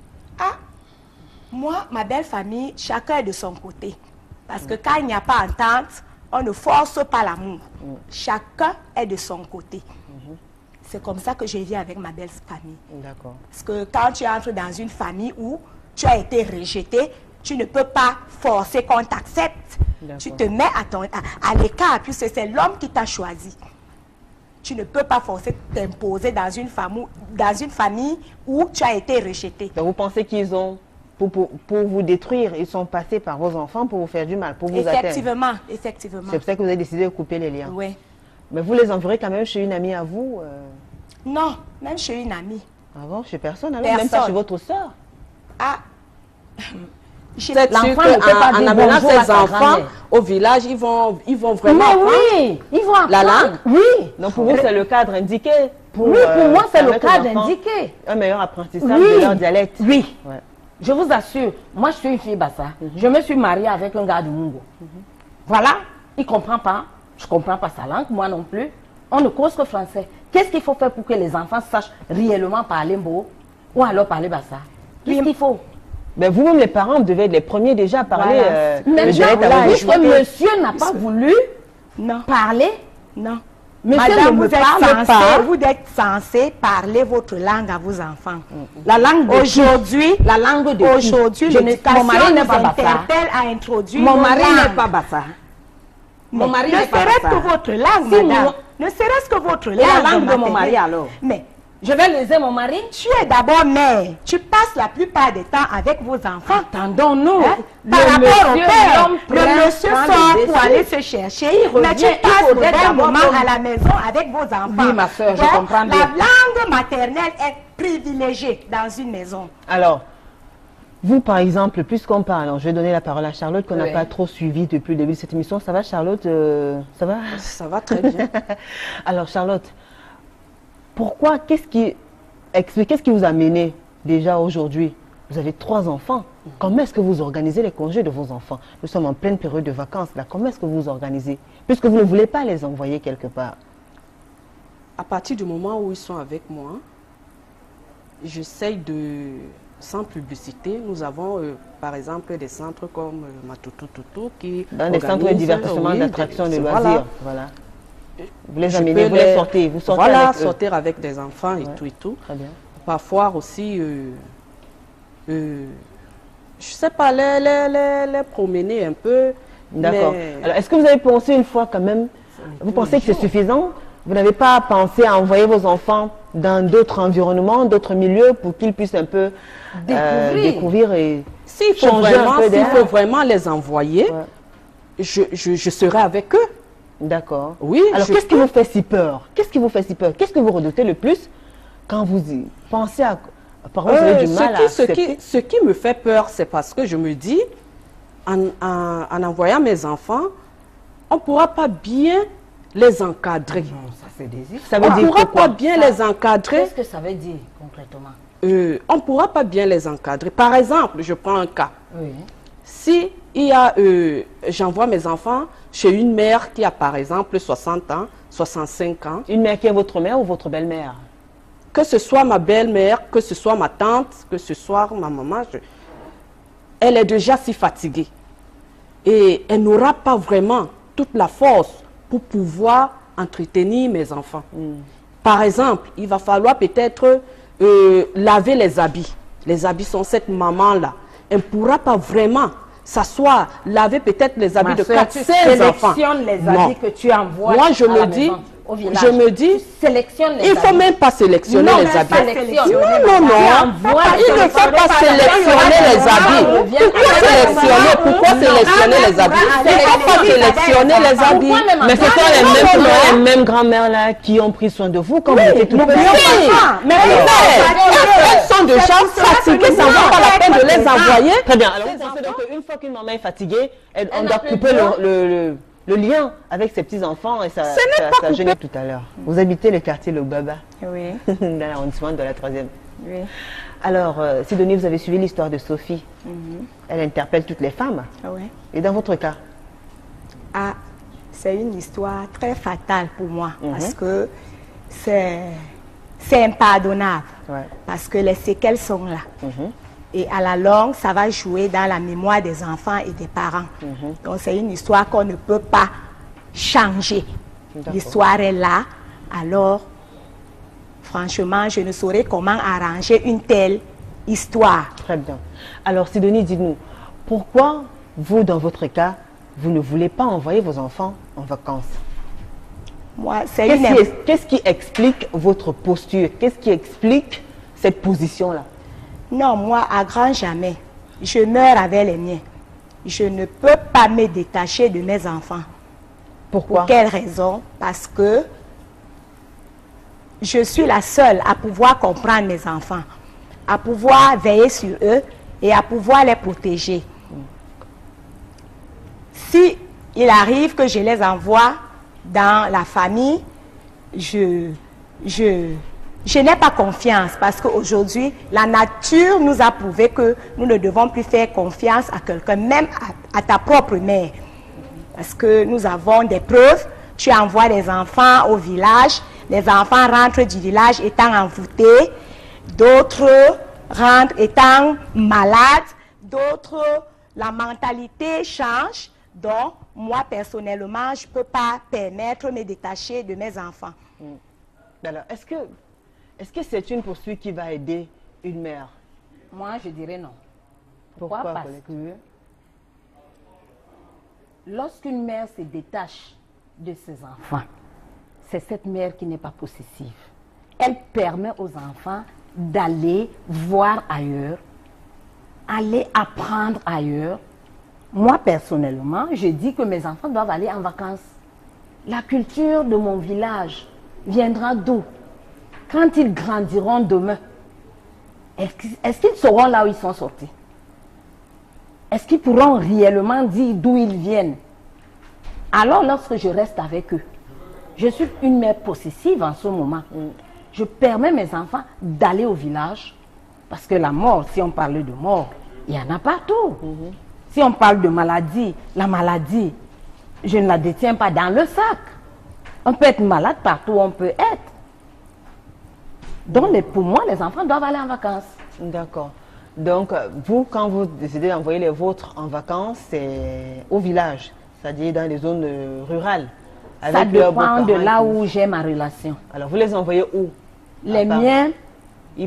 Moi, ma belle famille, chacun est de son côté. Parce que quand il n'y a pas entente, on ne force pas l'amour. Chacun est de son côté. C'est comme ça que je vis avec ma belle famille. D'accord. Parce que quand tu entres dans une famille où tu as été rejeté, tu ne peux pas forcer qu'on t'accepte. Tu te mets à l'écart, puisque c'est l'homme qui t'a choisi. Tu ne peux pas forcer t'imposer dans une famille où tu as été rejeté. Donc vous pensez qu'ils ont, pour vous détruire, ils sont passés par vos enfants pour vous faire du mal, pour vous atteindre? Effectivement. C'est pour ça que vous avez décidé de couper les liens. Oui. Mais vous les enverrez quand même chez une amie à vous? Non, même chez une amie. Ah bon, chez personne alors? Même pas chez votre soeur? L'enfant en amenant ses enfants au village, ils vont vraiment oui, ils vont apprendre. La langue. Oui. Donc pour vous, c'est le cadre indiqué pour moi, c'est le cadre indiqué. Un meilleur apprentissage de leur dialecte. Oui. Ouais. Je vous assure, moi je suis une fille Bassa. Je me suis mariée avec un gars du Mungo. Voilà, il ne comprend pas. Je ne comprends pas sa langue, moi non plus. On ne cause que français. Qu'est-ce qu'il faut faire pour que les enfants sachent réellement parler Mbo ou alors parler Bassa? Qu'est-ce qu'il faut? Mais vous-même, les parents, devez être les premiers déjà à parler. Mais puisque monsieur n'a pas voulu parler. Non. Monsieur Madame, ne parle pas. Vous êtes censé parler votre langue à vos enfants. La langue aujourd'hui, la langue de aujourd'hui, mon mari n'est pas Bassa. A introduit mon mari n'est pas Bassa. Mon mari n'est pas Bassa. Ne serait-ce que votre langue, madame. Ne serait-ce que votre langue. La langue de mon mari alors. Mais Je vais léser mon mari. Tu es d'abord mère. Tu passes la plupart des temps avec vos enfants. Attendons-nous. Hein? Par rapport au père, le monsieur sort pour aller se chercher. Mais tu passes des moments à la maison avec vos enfants. Oui, ma soeur, je comprends bien. La langue maternelle est privilégiée dans une maison. Alors, vous, par exemple, puisqu'on parle, alors, je vais donner la parole à Charlotte, qu'on n'a pas trop suivi depuis le début de cette émission. Ça va, Charlotte? Ça va? Ça va très bien. Alors, Charlotte, pourquoi, qu'est-ce qui vous a mené déjà aujourd'hui? Vous avez 3 enfants. Comment est-ce que vous organisez les congés de vos enfants? Nous sommes en pleine période de vacances, là. Comment est-ce que vous vous organisez? Puisque vous ne voulez pas les envoyer quelque part. À partir du moment où ils sont avec moi, j'essaye de... Sans publicité, nous avons par exemple des centres comme Matutututu qui dans des centres de divertissement, d'attraction, de loisirs. Voilà. Vous les amenez, vous sortez voilà, avec eux. Sortir avec des enfants et tout et tout. Très bien. Parfois aussi, je sais pas, les promener un peu. D'accord. Alors, est-ce que vous avez pensé une fois quand même, vous pensez que c'est suffisant? Vous n'avez pas pensé à envoyer vos enfants dans d'autres environnements, d'autres milieux pour qu'ils puissent un peu découvrir et s'il faut vraiment les envoyer, je serai avec eux. D'accord. Oui. Alors, qu'est-ce qui vous fait si peur? Qu'est-ce qui vous fait si peur? Qu'est-ce que vous redoutez le plus quand vous pensez à... Parfois, vous avez du mal à accepter. Ce qui me fait peur, c'est parce que je me dis, en envoyant mes enfants, on ne pourra pas bien les encadrer. Non, ça c'est désir. Ça veut dire on ne pourra pas bien les encadrer. Qu'est-ce que ça veut dire concrètement? On ne pourra pas bien les encadrer. Par exemple, je prends un cas. Oui. Si j'envoie mes enfants chez une mère qui a par exemple 60 ans, 65 ans. Une mère qui est votre mère ou votre belle-mère? Que ce soit ma belle-mère, que ce soit ma tante, que ce soit ma maman, elle est déjà si fatiguée. Et elle n'aura pas vraiment toute la force pour pouvoir entretenir mes enfants. Par exemple, il va falloir peut-être laver les habits. Les habits sont cette maman-là. Elle ne pourra pas vraiment s'asseoir, laver peut-être les habits de 4-16 enfants. Tu sélectionnes les habits que tu envoies. Moi, je me dis, il ne faut même pas sélectionner les habits. Non, il ne faut pas sélectionner les habits. Pourquoi sélectionner les habits? Il ne faut pas sélectionner les habits. Mais ce sont les mêmes grand-mères là qui ont pris soin de vous quand vous étiez tout petit. Mais elles sont déjà fatiguées, ça ne vaut pas la peine de les envoyer. Très bien. Alors, vous pensez donc qu'une fois qu'une maman est fatiguée, on doit couper le lien avec ses petits-enfants et ça gêne tout à l'heure. Vous habitez le quartier Le Baba. Oui. Dans l'arrondissement de la 3e. Oui. Alors, Sidonie, vous avez suivi l'histoire de Sophie. Elle interpelle toutes les femmes. Oui. Et dans votre cas? Ah, c'est une histoire très fatale pour moi parce que c'est impardonnable. Parce que les séquelles sont là. Et à la longue, ça va jouer dans la mémoire des enfants et des parents. Donc c'est une histoire qu'on ne peut pas changer. L'histoire est là. Alors, franchement, je ne saurais comment arranger une telle histoire. Très bien. Alors, Sidonie, dites-nous, pourquoi vous, dans votre cas, vous ne voulez pas envoyer vos enfants en vacances? Moi, c'est Qu'est-ce qui explique votre posture? Qu'est-ce qui explique cette position-là? Non, moi, à grand jamais, je meurs avec les miens. Je ne peux pas me détacher de mes enfants. Pourquoi? Pour quelle raison? Parce que je suis la seule à pouvoir comprendre mes enfants, à pouvoir veiller sur eux et à pouvoir les protéger. Si il arrive que je les envoie dans la famille, je n'ai pas confiance parce qu'aujourd'hui, la nature nous a prouvé que nous ne devons plus faire confiance à quelqu'un, même à ta propre mère. Parce que nous avons des preuves. Tu envoies les enfants au village, les enfants rentrent du village étant envoûtés, d'autres rentrent étant malades, d'autres, la mentalité change. Donc, moi, personnellement, je ne peux pas permettre de me détacher de mes enfants. Alors, est-ce que c'est une poursuite qui va aider une mère? Moi, je dirais non. Pourquoi? Parce que lorsqu'une mère se détache de ses enfants, c'est cette mère qui n'est pas possessive. elle permet aux enfants d'aller voir ailleurs, aller apprendre ailleurs. Moi, personnellement, je dis que mes enfants doivent aller en vacances. La culture de mon village viendra d'où? Quand ils grandiront demain, est-ce qu'ils sauront là où ils sont sortis? Est-ce qu'ils pourront réellement dire d'où ils viennent? Alors, lorsque je reste avec eux, je suis une mère possessive en ce moment. Je permets mes enfants d'aller au village, parce que la mort, si on parle de mort, il y en a partout. Si on parle de maladie, la maladie, je ne la détiens pas dans le sac. On peut être malade partout où on peut être. Donc, pour moi, les enfants doivent aller en vacances. D'accord. Donc, vous, quand vous décidez d'envoyer les vôtres en vacances, c'est au village, c'est-à-dire dans les zones rurales. Ça dépend de là où j'ai ma relation. Alors, vous les envoyez où? Les miens,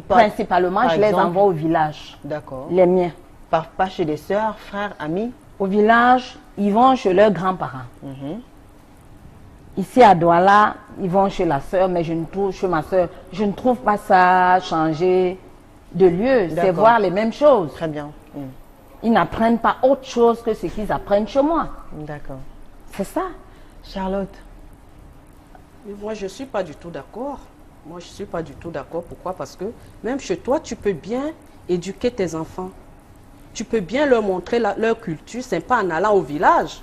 principalement, je les envoie au village. D'accord. Les miens. Pas chez des sœurs, frères, amis? Au village, ils vont chez leurs grands-parents. Ici à Douala, ils vont chez la sœur, mais chez ma sœur, je ne trouve pas ça changer de lieu. C'est voir les mêmes choses. Très bien. Ils n'apprennent pas autre chose que ce qu'ils apprennent chez moi. D'accord. C'est ça. Charlotte? Moi, je ne suis pas du tout d'accord. Moi, je ne suis pas du tout d'accord. Pourquoi? Parce que même chez toi, tu peux bien éduquer tes enfants. Tu peux bien leur montrer leur culture. Ce n'est pas en allant au village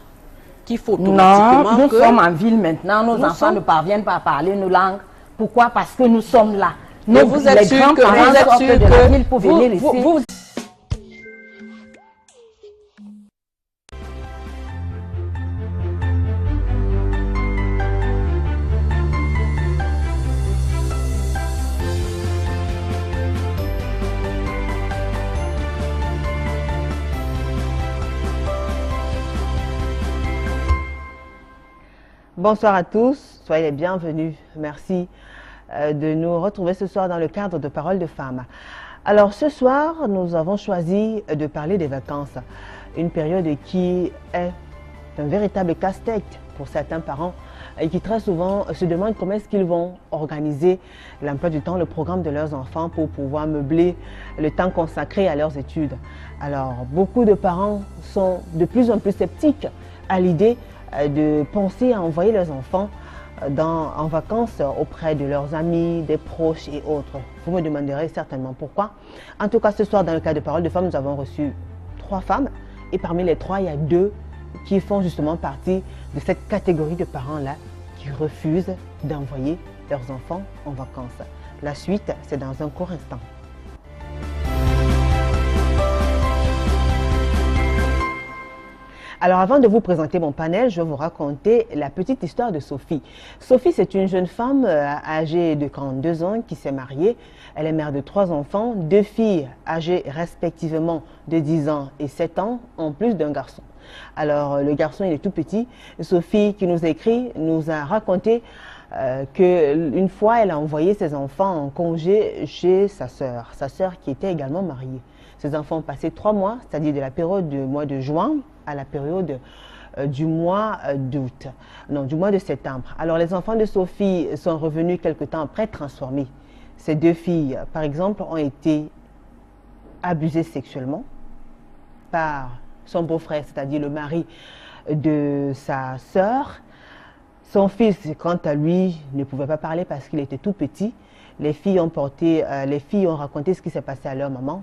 qu'il faut automatiquement Non, nous sommes en ville maintenant. Nos enfants ne parviennent pas à parler nos langues. Pourquoi? Parce que nous sommes là. Mais vous êtes sûr que de la ville pour venir ici. Bonsoir à tous, soyez les bienvenus. Merci de nous retrouver ce soir dans le cadre de Paroles de Femmes. Alors ce soir, nous avons choisi de parler des vacances, une période qui est un véritable casse-tête pour certains parents et qui très souvent se demandent comment est-ce qu'ils vont organiser l'emploi du temps, le programme de leurs enfants pour pouvoir meubler le temps consacré à leurs études. Alors beaucoup de parents sont de plus en plus sceptiques à l'idée de penser à envoyer leurs enfants en vacances auprès de leurs amis, des proches et autres. Vous me demanderez certainement pourquoi. En tout cas, ce soir, dans le cadre de Paroles de Femmes, nous avons reçu 3 femmes. Et parmi les 3, il y a 2 qui font justement partie de cette catégorie de parents-là qui refusent d'envoyer leurs enfants en vacances. La suite, c'est dans un court instant. Alors avant de vous présenter mon panel, je vais vous raconter la petite histoire de Sophie. Sophie, c'est une jeune femme âgée de 42 ans qui s'est mariée. Elle est mère de 3 enfants, 2 filles âgées respectivement de 10 ans et 7 ans, en plus d'un garçon. Alors le garçon, il est tout petit. Sophie, qui nous a écrit, nous a raconté qu'une fois, elle a envoyé ses enfants en congé chez sa sœur qui était également mariée. Ses enfants ont passé 3 mois, c'est-à-dire de la période du mois de juin à la période du mois d'août, non, du mois de septembre. Alors les enfants de Sophie sont revenus quelque temps après transformés. Ces 2 filles, par exemple, ont été abusées sexuellement par son beau-frère, c'est-à-dire le mari de sa sœur. Son fils, quant à lui, ne pouvait pas parler parce qu'il était tout petit. Les filles ont raconté ce qui s'est passé à leur maman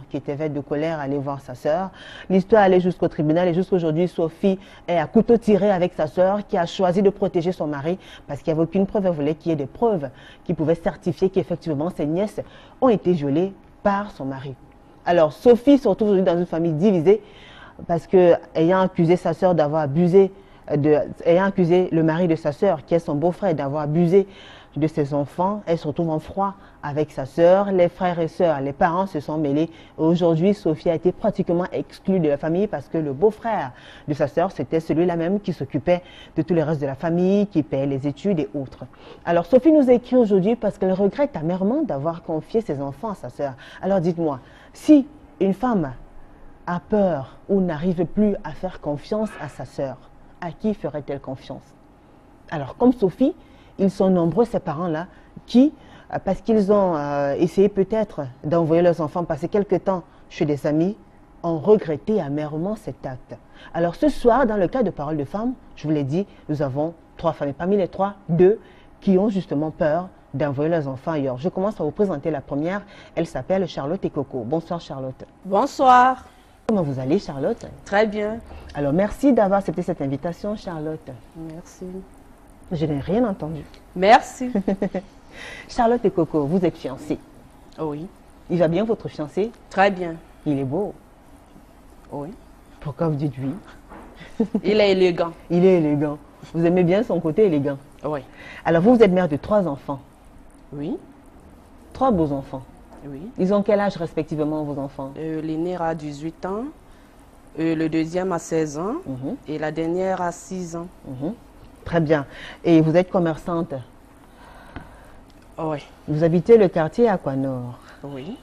qui était faite de colère, allait voir sa sœur. L'histoire allait jusqu'au tribunal et jusqu'aujourd'hui, Sophie est à couteau tiré avec sa sœur qui a choisi de protéger son mari parce qu'il n'y avait aucune preuve. Elle voulait qu'il y ait des preuves qui pouvaient certifier qu'effectivement ses nièces ont été violées par son mari. Alors Sophie se retrouve aujourd'hui dans une famille divisée parce que, ayant accusé sa sœur d'avoir abusé, ayant accusé le mari de sa sœur qui est son beau-frère d'avoir abusé de ses enfants, elle se retrouve en froid avec sa sœur, les frères et sœurs, les parents se sont mêlés. Aujourd'hui, Sophie a été pratiquement exclue de la famille parce que le beau-frère de sa sœur, c'était celui-là même qui s'occupait de tout le reste de la famille, qui payait les études et autres. Alors Sophie nous écrit aujourd'hui parce qu'elle regrette amèrement d'avoir confié ses enfants à sa sœur. Alors dites-moi, si une femme a peur ou n'arrive plus à faire confiance à sa sœur, à qui ferait-elle confiance? Alors comme Sophie, ils sont nombreux ces parents-là qui parce qu'ils ont essayé peut-être d'envoyer leurs enfants passer quelque temps chez des amis, ont regretté amèrement cet acte. Alors ce soir, dans le cadre de Parole de Femmes, je vous l'ai dit, nous avons 3 femmes. Et parmi les 3, 2 qui ont justement peur d'envoyer leurs enfants ailleurs. Je commence à vous présenter la première. Elle s'appelle Charlotte et Coco. Bonsoir Charlotte. Bonsoir. Comment vous allez Charlotte? Très bien. Alors merci d'avoir accepté cette invitation Charlotte. Merci. Je n'ai rien entendu. Merci. Charlotte et Coco, vous êtes fiancés. Oui. Il va bien votre fiancé? Très bien. Il est beau. Oui. Pourquoi vous dites oui? Il est élégant. Il est élégant. Vous aimez bien son côté élégant? Oui. Alors vous êtes mère de 3 enfants? Oui. 3 beaux enfants? Oui. Ils ont quel âge respectivement vos enfants? L'aîné a 18 ans, le deuxième a 16 ans et la dernière a 6 ans. Très bien. Et vous êtes commerçante? Oui. Vous habitez le quartier Aquanor? Oui.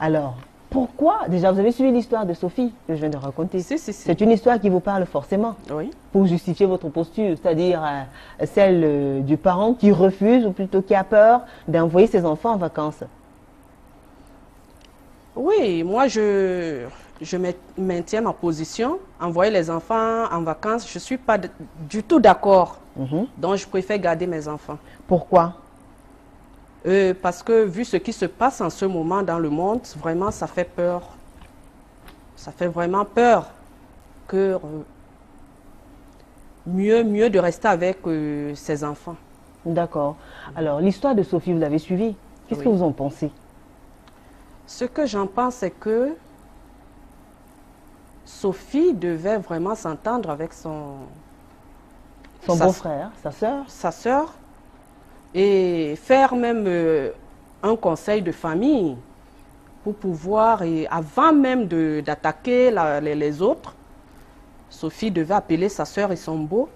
Alors, pourquoi? Déjà, vous avez suivi l'histoire de Sophie que je viens de raconter. Si. C'est une histoire qui vous parle forcément. Oui. Pour justifier votre posture, c'est-à-dire celle du parent qui refuse ou plutôt qui a peur d'envoyer ses enfants en vacances. Oui, moi je maintiens ma position. Envoyer les enfants en vacances, je ne suis pas du tout d'accord. Donc je préfère garder mes enfants. Pourquoi? Parce que vu ce qui se passe en ce moment dans le monde, vraiment ça fait peur. Ça fait vraiment peur que mieux de rester avec ses enfants. D'accord. Alors l'histoire de Sophie, vous l'avez suivie. Qu'est-ce que vous en pensez? Ce que j'en pense, c'est que Sophie devait vraiment s'entendre avec son beau-frère, sa sœur, et faire même un conseil de famille pour pouvoir, et avant même d'attaquer les autres, Sophie devait appeler sa sœur et son beau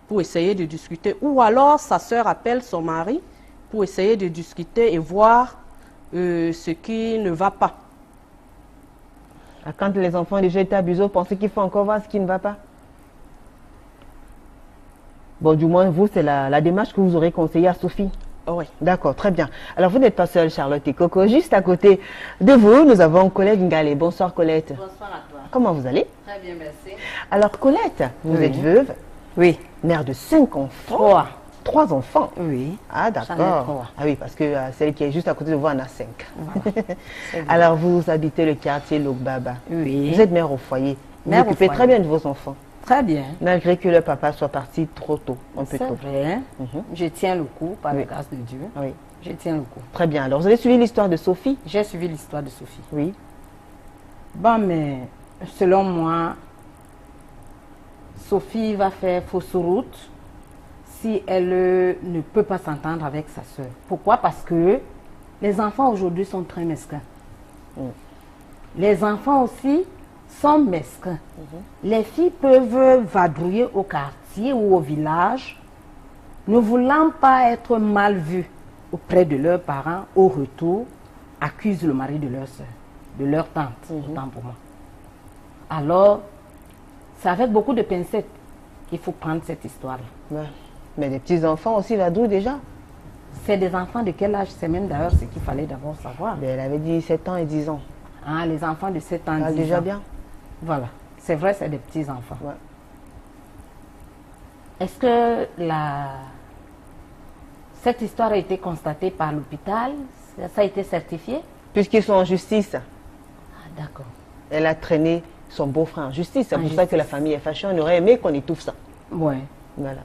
pour essayer de discuter, ou alors sa sœur appelle son mari pour essayer de discuter et voir ce qui ne va pas. Quand les enfants ont déjà été abusés, vous pensez qu'il faut encore voir ce qui ne va pas? Bon, du moins, vous, c'est la démarche que vous aurez conseillée à Sophie. Oui. D'accord, très bien. Alors, vous n'êtes pas seule, Charlotte et Coco. Juste à côté de vous, nous avons Colette Ngalé. Bonsoir, Colette. Bonsoir à toi. Comment vous allez? Très bien, merci. Alors, Colette, vous êtes veuve? Oui. Mère de 5 enfants? 3 enfants? Oui. Ah, d'accord. Ah oui, parce que celle qui est juste à côté de vous en a 5. Voilà. Alors, vous habitez le quartier Logbaba. Oui. Vous êtes mère au foyer. Vous vous occupez très bien de vos enfants. Très bien. Malgré que le papa soit parti trop tôt, un peu C'est tôt. vrai. Je tiens le coup, par la grâce de Dieu. Oui. Je tiens le coup. Très bien. Alors, vous avez suivi l'histoire de Sophie? J'ai suivi l'histoire de Sophie. Oui. Bon, mais selon moi, Sophie va faire fausse route si elle ne peut pas s'entendre avec sa soeur. Pourquoi? Parce que les enfants aujourd'hui sont très mesquins. Les enfants aussi sont mesquins. Les filles peuvent vadrouiller au quartier ou au village, ne voulant pas être mal vues auprès de leurs parents. Au retour, accusent le mari de leur soeur, de leur tante, autant pour moi. Alors, c'est avec beaucoup de pincettes qu'il faut prendre cette histoire-là. Ouais. Mais les petits-enfants aussi vadrouillent déjà? C'est des enfants de quel âge? C'est même d'ailleurs ce qu'il fallait d'abord savoir. Mais elle avait dit 7 ans et 10 ans. Ah, les enfants de 7 ans, 10 ans. Déjà bien. Voilà. C'est vrai, c'est des petits-enfants. Ouais. Est-ce que cette histoire a été constatée par l'hôpital? Ça a été certifié? Puisqu'ils sont en justice. Ah, d'accord. Elle a traîné son beau-frère en justice. C'est pour ça que la famille est fâchée. On aurait aimé qu'on étouffe ça. Oui. Voilà.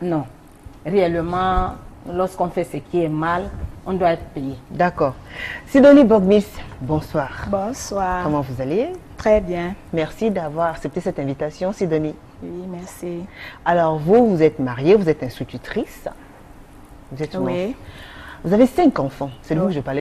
Non. Réellement, lorsqu'on fait ce qui est mal, on doit être payé. D'accord. Sidonie Bogmis, bonsoir. Bonsoir. Comment vous allez? Très bien. Merci d'avoir accepté cette invitation, Sidonie. Oui, merci. Alors, vous êtes mariée, vous êtes institutrice. Vous êtes Oui. Vous avez 5 enfants. C'est de vous que je parlais.